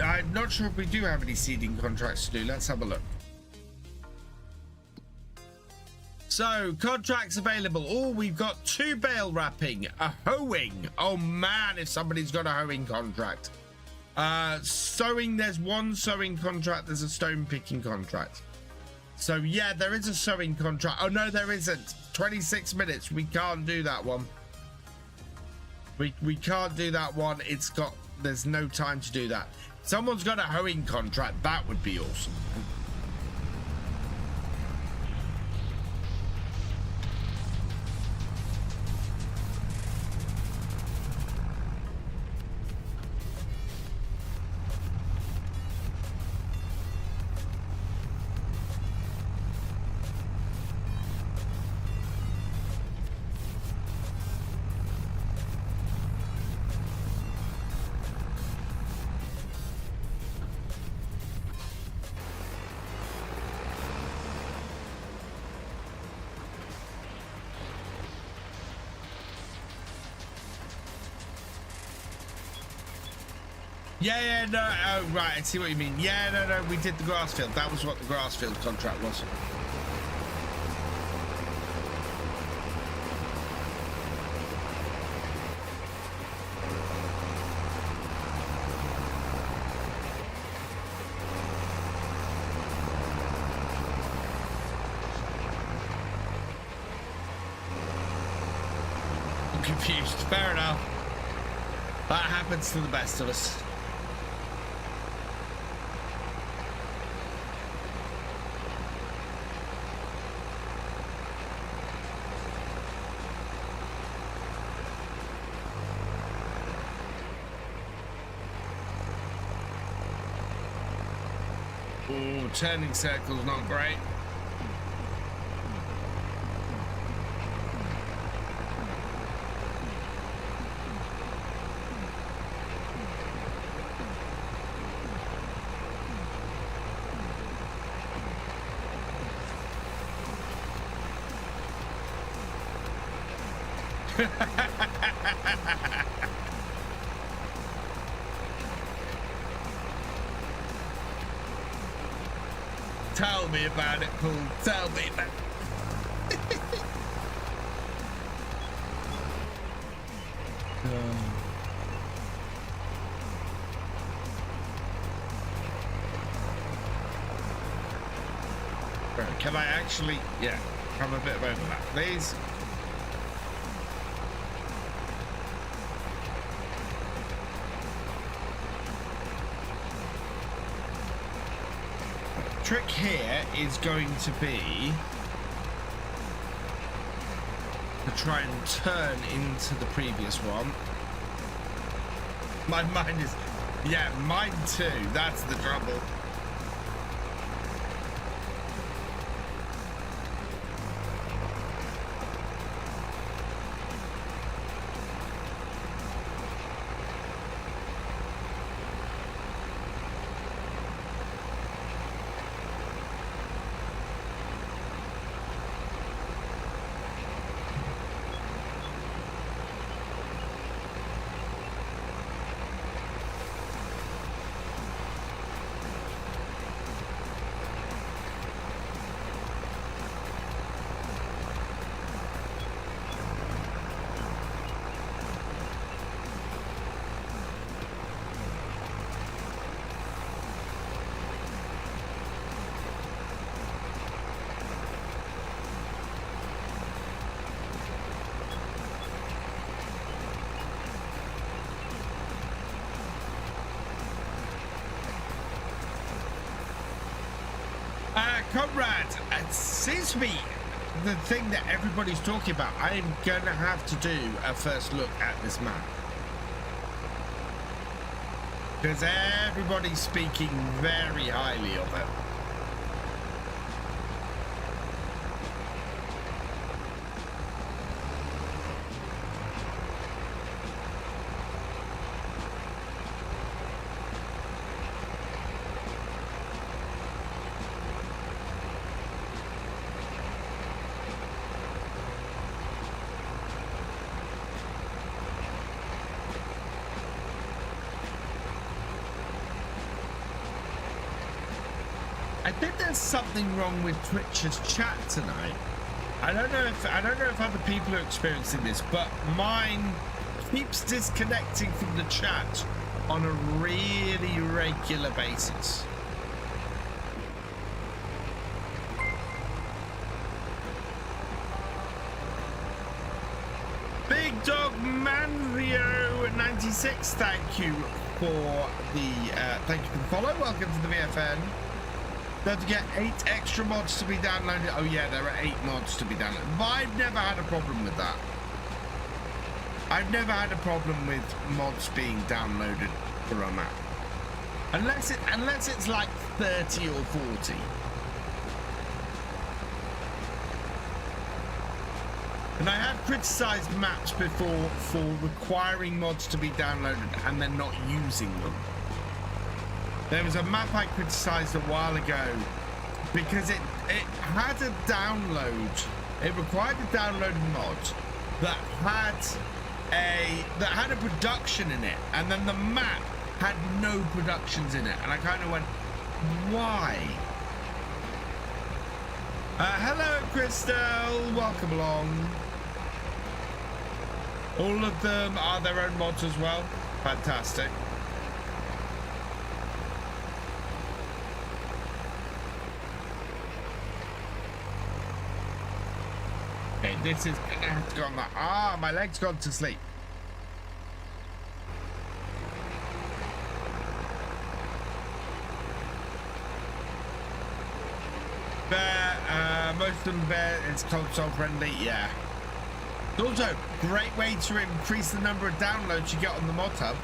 Speaker 1: I'm not sure if we do have any seeding contracts to do. Let's have a look. So, contracts available. Oh, we've got 2 bale wrapping, a hoeing. Oh man, if somebody's got a hoeing contract. Sowing, there's 1 sowing contract. There's a stone picking contract. So yeah, there is a sowing contract. Oh no, there isn't. 26 minutes. We can't do that one. We can't do that one. There's no time to do that. Someone's got a hoeing contract. That would be awesome. Yeah, no, oh, right, I see what you mean. Yeah, no, we did the grass field. That was what the grass field contract was. I'm confused. Fair enough. That happens to the best of us. Ooh, turning circle's not great. Tell me about it, Paul. Tell me about it. Can I actually, yeah, have a bit of overlap, please? The trick here is going to be to try and turn into the previous one. My mind is, yeah, mine too. That's the trouble. Comrade, it seems to be the thing that everybody's talking about. I'm gonna have to do a first look at this map because everybody's speaking very highly of it. I think there's something wrong with Twitch's chat tonight. I don't know if other people are experiencing this, but mine keeps disconnecting from the chat on a really regular basis. Big Dog Manrio 96, thank you for the follow. Welcome to the VFN. Don't forget 8 extra mods to be downloaded. Oh yeah, there are 8 mods to be downloaded. But I've never had a problem with that. I've never had a problem with mods being downloaded for a map. Unless it's like 30 or 40. And I have criticised maps before for requiring mods to be downloaded and then not using them. There was a map I criticised a while ago because it had a download. It required a download mod that had a production in it, and then the map had no productions in it, and I kind of went, why? Hello, Crystal. Welcome along. All of them are their own mods as well. Fantastic. Okay, this is gonna have to go on that. Ah, my leg's gone to sleep. Most of them it's console friendly, yeah. It's also a great way to increase the number of downloads you get on the mod hub.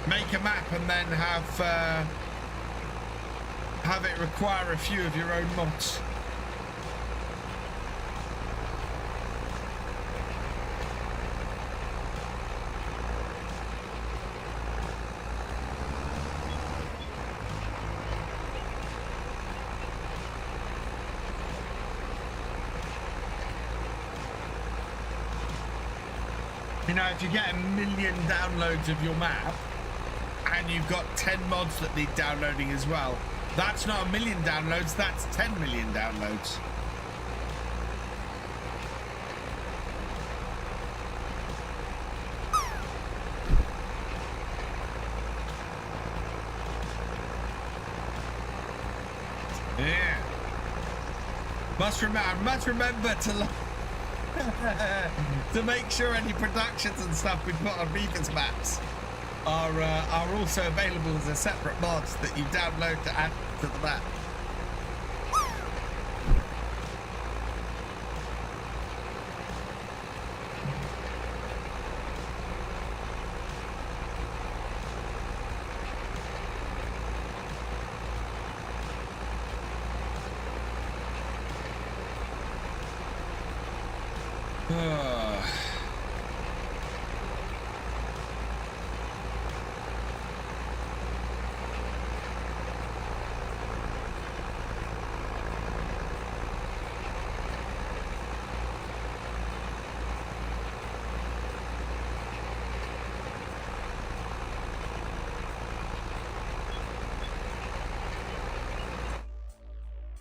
Speaker 1: Make a map and then have it require a few of your own mods. You know, if you get 1 million downloads of your map and you've got 10 mods that need downloading as well, That's not 1 million downloads, that's 10 million downloads. Yeah. Must remember to to make sure any productions and stuff we put on Reefers maps are also available as a separate mods that you download to add to the map.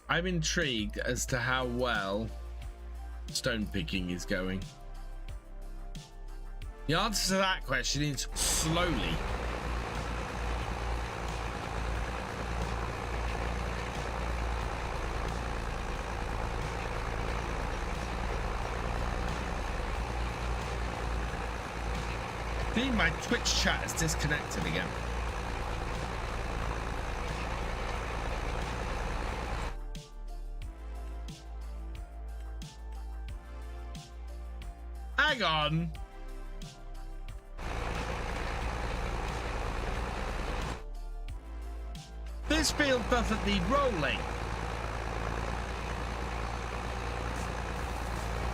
Speaker 1: I'm intrigued as to how well stone picking is going. The answer to that question is slowly. I think my Twitch chat is disconnected again. Hang on. This field doesn't need rolling.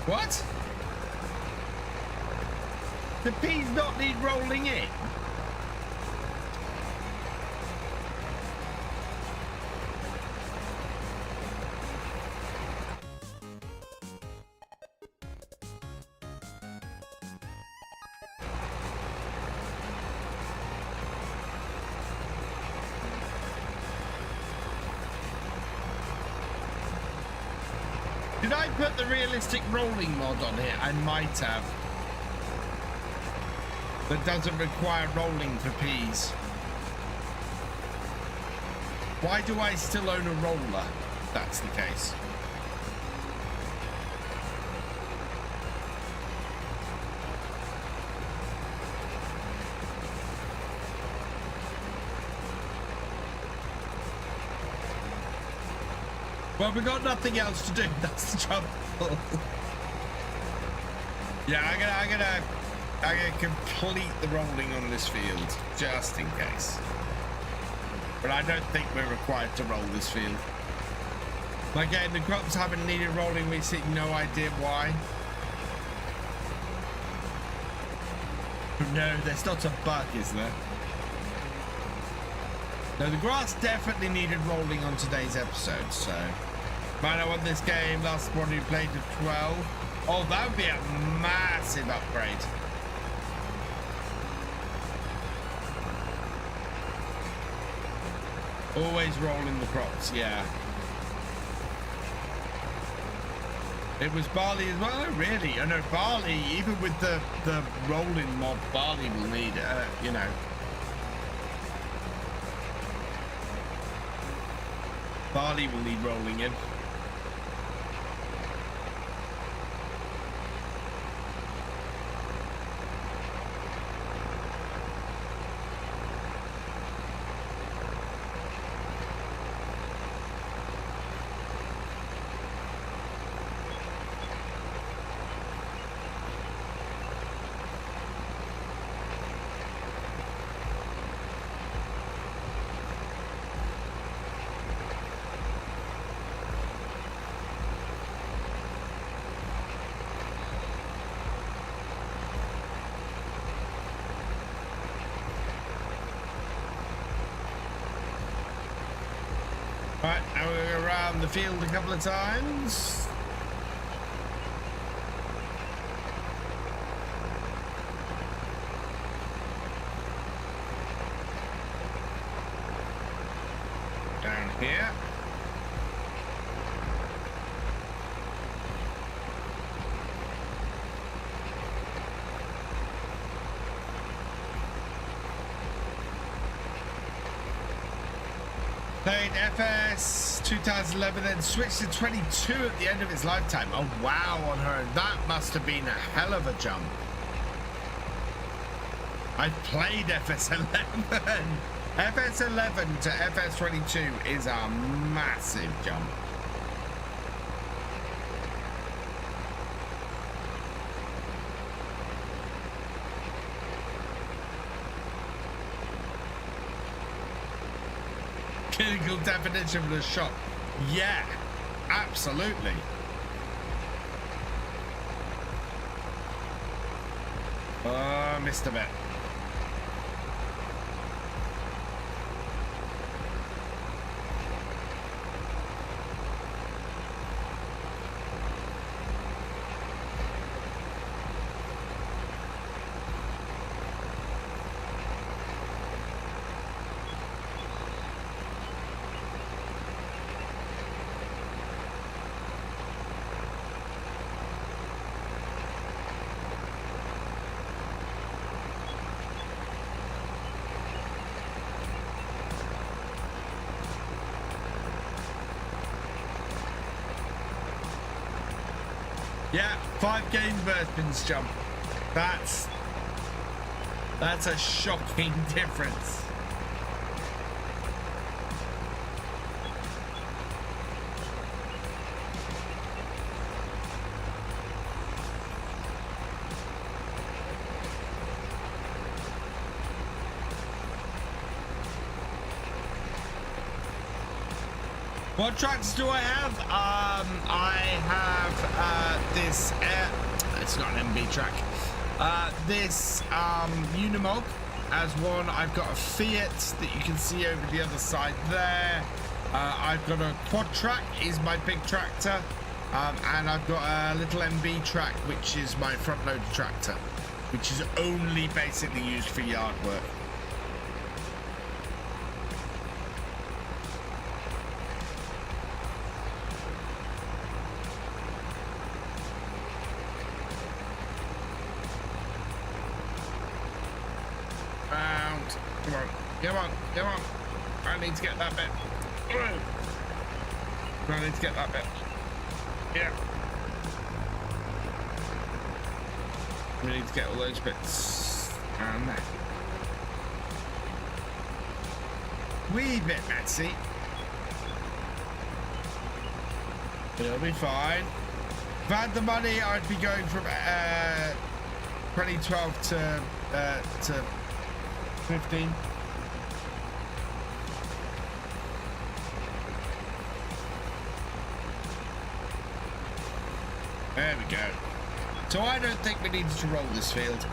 Speaker 1: What? The peas not need rolling in? Did I put the realistic rolling mod on here? I might have. That doesn't require rolling for peas. Why do I still own a roller? That's the case. Well, we got nothing else to do. That's the trouble. Yeah, I'm gonna complete the rolling on this field just in case. But I don't think we're required to roll this field. Again, the crops haven't needed rolling recently. No idea why. No, there's not a bug, is there? No, the grass definitely needed rolling on today's episode, so. Man, I won this game. Last one we played to 12. Oh, that would be a massive upgrade. Always rolling the crops, yeah. It was barley as well, oh, really? I know barley, even with the rolling mod, barley will need, you know. Barley will need rolling in. Right, now we're going to go around the field a couple of times. Down here. Played FS 2011, then switched to 22 at the end of its lifetime. Oh wow, on her. That must have been a hell of a jump. I've played FS11. FS11 to FS22 is a massive jump. Clinical definition of a shot. Yeah, absolutely. Missed a bit. Yeah, 5 game burst jump. That's a shocking difference. What tracks do I have? I have this, it's not an MB track. This Unimog as one. I've got a Fiat that you can see over the other side there. I've got a quad track, is my big tractor. And I've got a little MB track, which is my front loader tractor, which is only basically used for yard work. Come on. I need to get that bit. I need to get that bit. Yeah. We need to get all those bits. And wee bit messy. It'll be fine. If I had the money, I'd be going from 2012 to 15. There we go. So I don't think we needed to roll this field.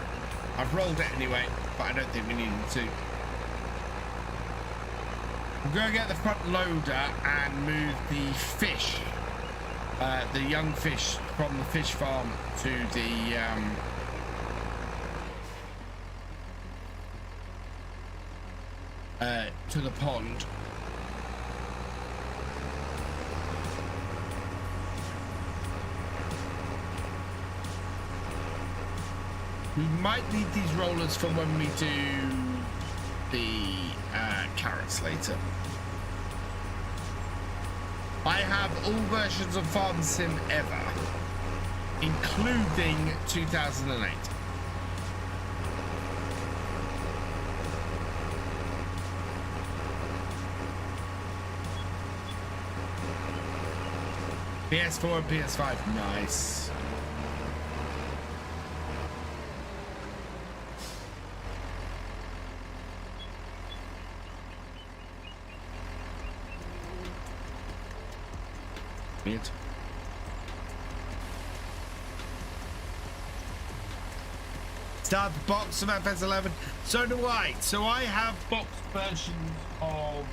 Speaker 1: I've rolled it anyway, but I don't think we needed to. We're going to get the front loader and move the fish, the young fish from the fish farm to the pond. We might need these rollers for when we do the carrots later. I have all versions of Farm Sim ever, including 2008. PS4 and PS5, nice. It. Start the box of FS11. So do I. So I have box versions of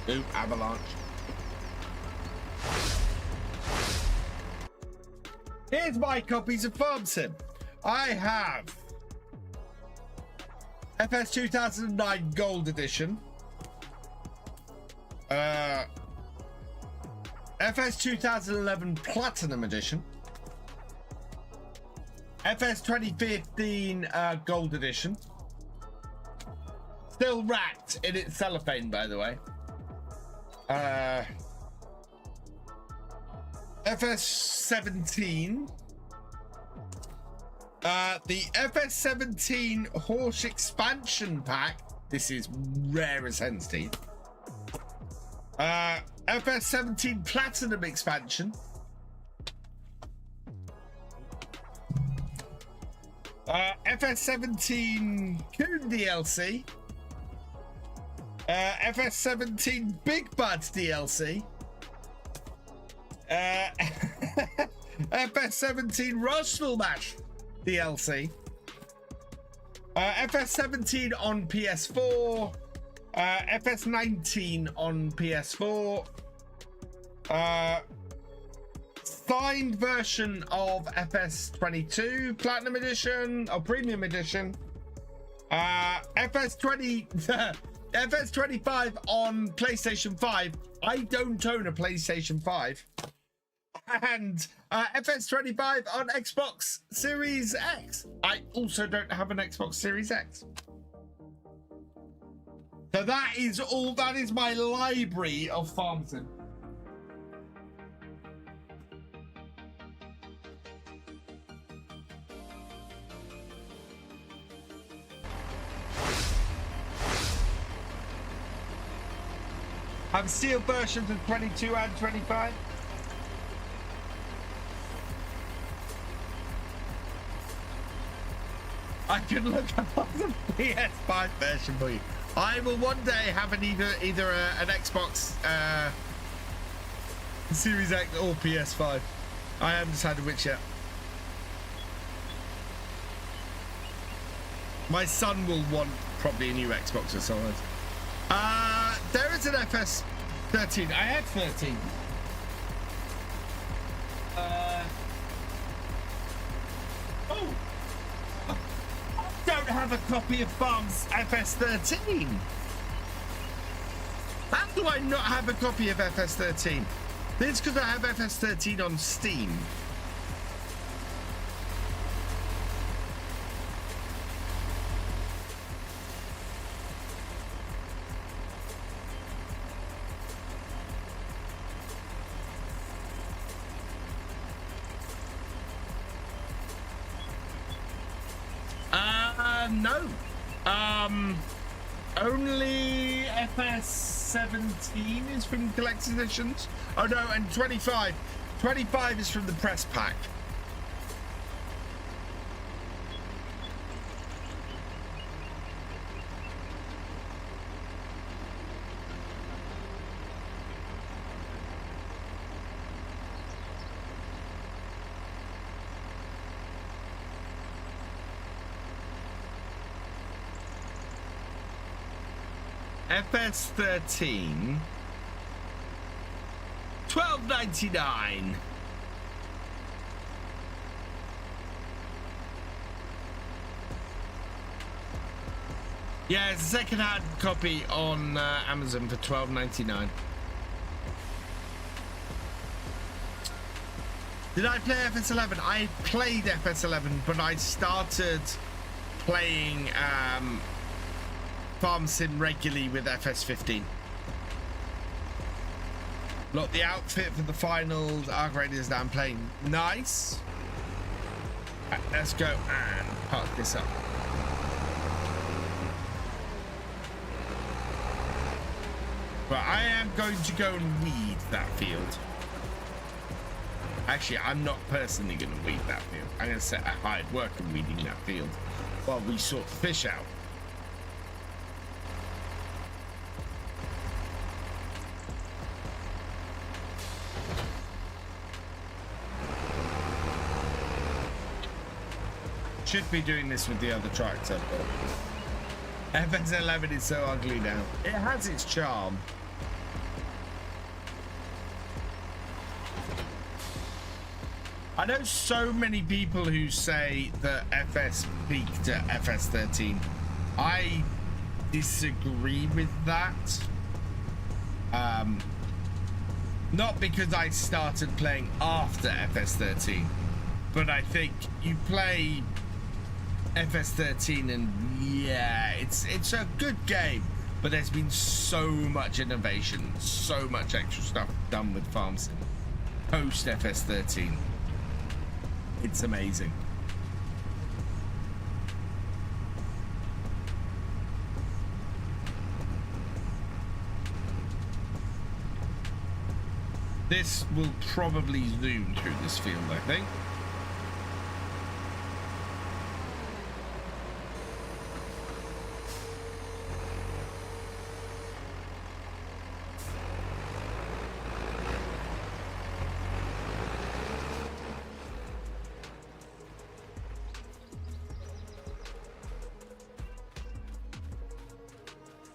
Speaker 1: Ooh, avalanche. Here's my copies of Farm Sim. I have FS 2009 Gold Edition, FS 2011 Platinum Edition, FS 2015 Gold Edition, still wrapped in its cellophane, by the way. FS 17, the FS 17 Horse Expansion Pack. This is rare as hen's teeth. FS 17 Platinum Expansion. FS 17 Coon DLC. FS 17 Big Bud DLC. FS 17 Rostal Match DLC. FS 17 on PS4. FS 19 on PS4. Signed version of FS 22 Platinum Edition or Premium Edition. FS 20 FS 25 on PlayStation 5. I don't own a PlayStation 5. And FS 25 on Xbox Series X. I also don't have an Xbox Series X. So that is all. That is my library of Farm Sim. Have sealed versions of 22 and 25. I can look up the PS5 version for you. I will one day have an either an Xbox Series X or PS5. I haven't decided which yet. My son will want probably a new Xbox or something. There is an FS 13. I had 13. Oh. Don't have a copy of Farm's FS 13. How do I not have a copy of FS 13? This is because I have FS 13 on Steam. No. Only FS 17 is from collector's editions. Oh no, and 25. 25 is from the press pack. FS 13, $12.99. Yeah, it's a second-hand copy on Amazon for $12.99. Did I play FS11? I played FS11, but I started playing Farm Sim regularly with FS15. Look, the outfit for the finals Arc Raiders that I'm playing. Nice. Right, let's go and park this up. But I am going to go and weed that field. Actually, I'm not personally going to weed that field. I'm going to set a hired worker weeding that field while we sort the fish out. Should be doing this with the other tractor, but FS11 is so ugly now. It has its charm. I know so many people who say that FS peaked at FS13. I disagree with that. Not because I started playing after FS13, but I think you play FS13 and yeah, it's a good game, but there's been so much innovation, so much extra stuff done with FarmSim post FS13. It's amazing. This will probably zoom through this field, I think.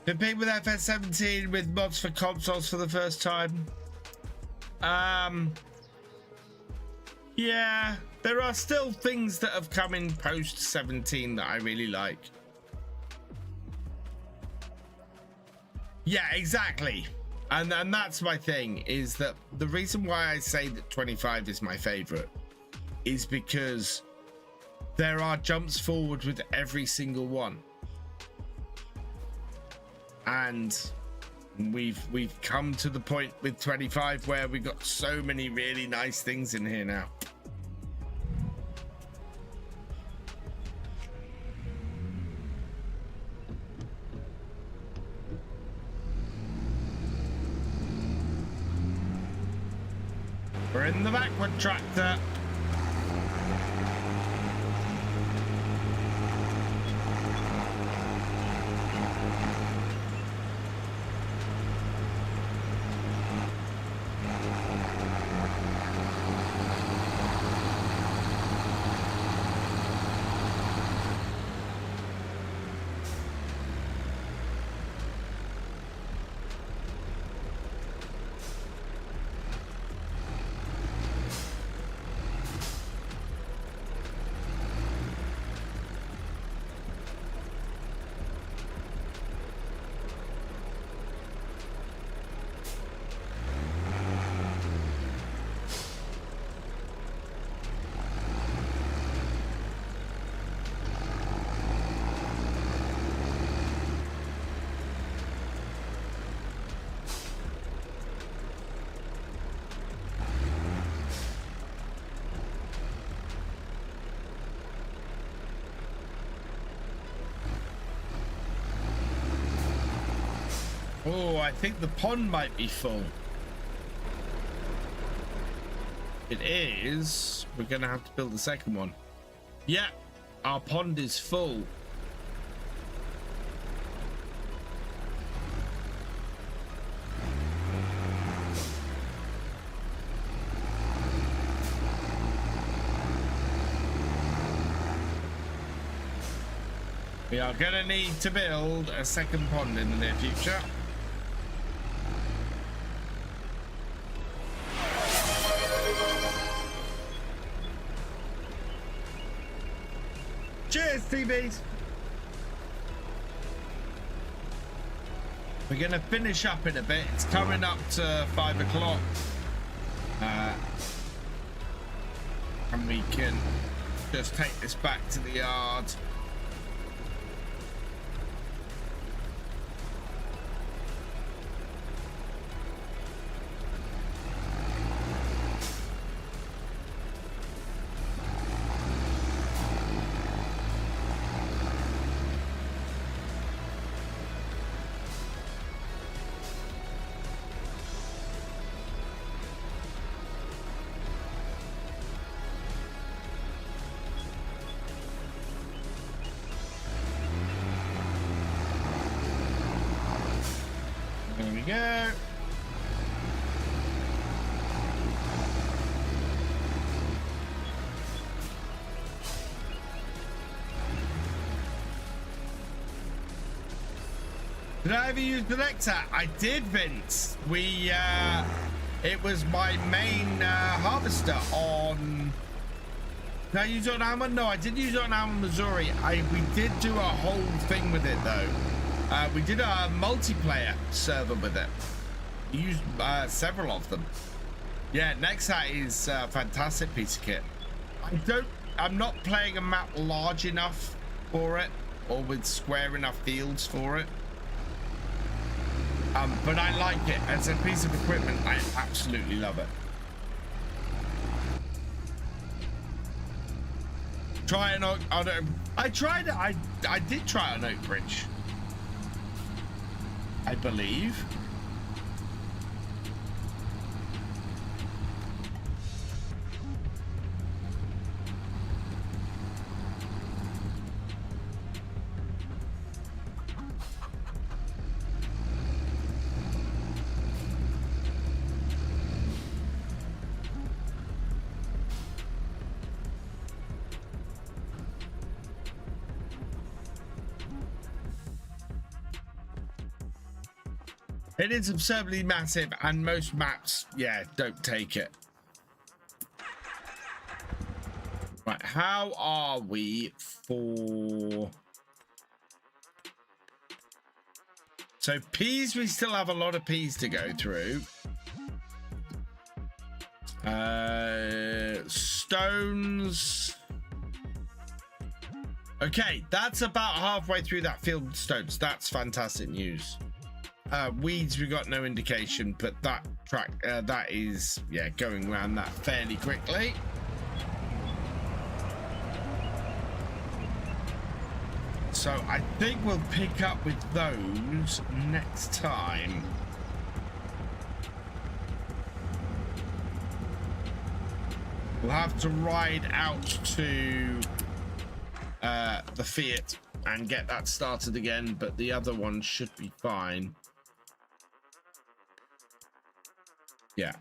Speaker 1: Compete with FS17 with mods for consoles for the first time. Yeah, there are still things that have come in post 17 that I really like. Yeah, exactly. And that's my thing, is that the reason why I say that 25 is my favorite is because there are jumps forward with every single one. And we've come to the point with 25 where we've got so many really nice things in here now. We're in the backward tractor. Oh, I think the pond might be full. It is. We're gonna have to build the second one. Yeah, our pond is full. We are gonna need to build a second pond in the near future. Cheers, TVs. We're gonna finish up in a bit. It's coming up to 5 o'clock. And we can just take this back to the yard. There we go. Did I ever use the Nectar? I did, Vince. It was my main harvester on Did I use it on Alma? No, I didn't use it on Alma, Missouri. We did do a whole thing with it, though. We did a multiplayer server with it. We used several of them. Yeah, Nexat is a fantastic piece of kit. I'm not playing a map large enough for it, or with square enough fields for it. But I like it as a piece of equipment. I absolutely love it. Try it on I tried it. I did try it on Oak Bridge, I believe. It is absurdly massive, and most maps, yeah, don't take it. Right, how are we for... So peas, we still have a lot of peas to go through. Stones. Okay, that's about halfway through that field of stones. That's fantastic news. Weeds, we got no indication, but that track that is, yeah, going around that fairly quickly. So I think we'll pick up with those next time. We'll have to ride out to the Fiat and get that started again, but the other one should be fine. Yeah,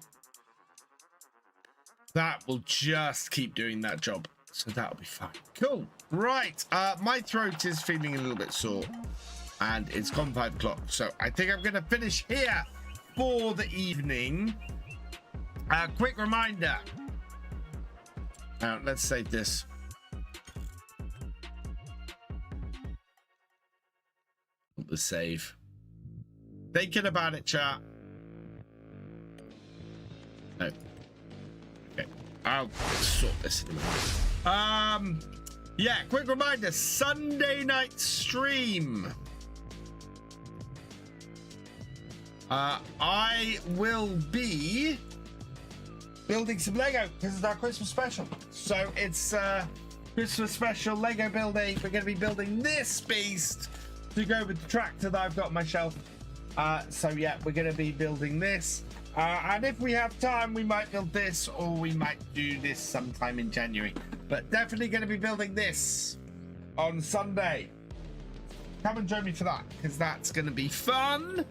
Speaker 1: that will just keep doing that job, so that'll be fine. Cool. Right, my throat is feeling a little bit sore, and it's gone 5 o'clock, so I think I'm gonna finish here for the evening. Quick reminder, let's save this. The save. Thinking about it, chat. No. Okay, I'll sort this in a minute. Yeah, quick reminder, Sunday night stream. I will be building some Lego because it's our Christmas special. So it's Christmas special Lego building. We're going to be building this beast to go with the tractor that I've got on my shelf. So yeah, we're going to be building this. And if we have time, we might build this, or we might do this sometime in January. But definitely going to be building this on Sunday. Come and join me for that, because that's going to be fun.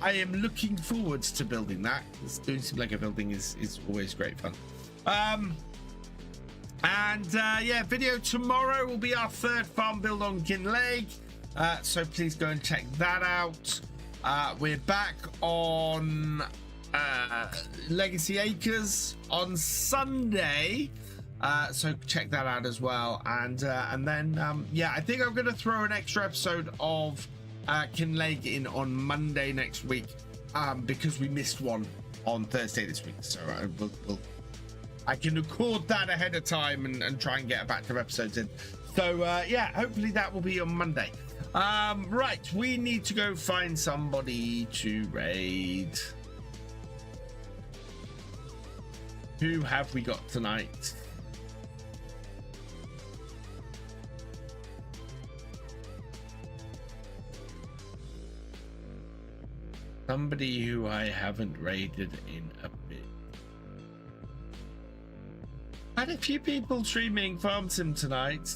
Speaker 1: I am looking forward to building that, because doing some Lego building is always great fun. Yeah, video tomorrow will be our 3rd farm build on Kinleg. So please go and check that out. We're back on Legacy Acres on Sunday, so check that out as well. And then yeah, I think I'm gonna throw an extra episode of Kinleg in on Monday next week, because we missed one on Thursday this week, so I can record that ahead of time and try and get a batch of episodes in. So yeah, hopefully that will be on Monday. Right, we need to go find somebody to raid. Who have we got tonight? Somebody who I haven't raided in a bit. Had a few people streaming Farm Sim tonight.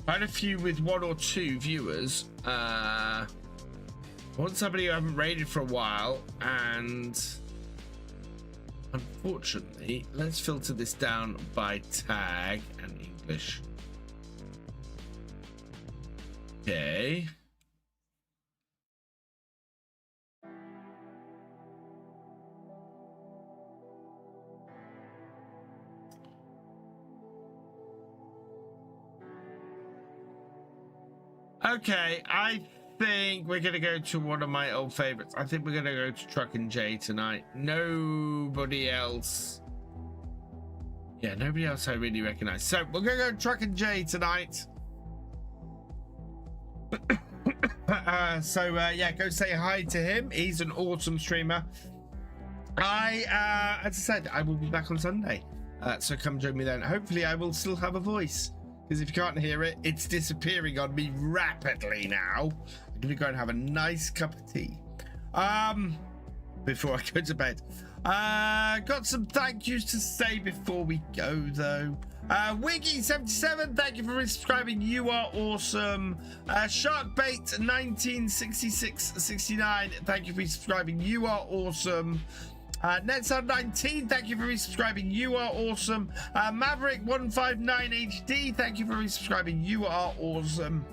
Speaker 1: Quite a few with 1 or 2 viewers. I want somebody who I haven't raided for a while, and unfortunately, let's filter this down by tag and English. Okay. Okay, I think we're gonna go to one of my old favorites. I think we're gonna go to Truck and J tonight. Nobody else. Yeah, nobody else I really recognize. So we're gonna go to Truck and J tonight. Yeah, go say hi to him. He's an awesome streamer. As I said, I will be back on Sunday. So come join me then. Hopefully I will still have a voice. Because if you can't hear it, it's disappearing on me rapidly now. I'm gonna go and have a nice cup of tea. Before I go to bed. Got some thank yous to say before we go though. Wiggy77, thank you for resubscribing. You are awesome. Sharkbait 196669, thank you for resubscribing. You are awesome. Netsound19, thank you for resubscribing. You are awesome. Maverick159HD, thank you for resubscribing. You are awesome.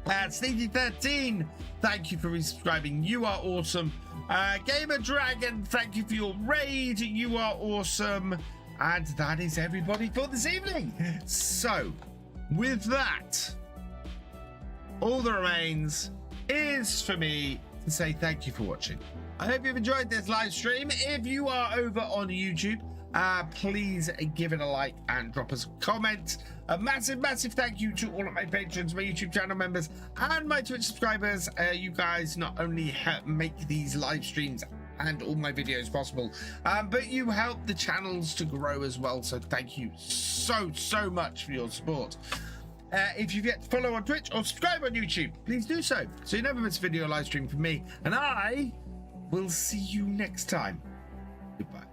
Speaker 1: Sneaky13, thank you for resubscribing. You are awesome. Gamer Dragon, thank you for your raid. You are awesome. And that is everybody for this evening. So, with that, all that remains is for me to say thank you for watching. I hope you've enjoyed this live stream. If you are over on YouTube, please give it a like and drop us a comment. A massive thank you to all of my patrons, my YouTube channel members, and my Twitch subscribers. You guys not only help make these live streams and all my videos possible, but you help the channels to grow as well. So thank you so much for your support. If you've yet to follow on Twitch or subscribe on YouTube, please do so you never miss a video or live stream from me. And I will see you next time. Goodbye.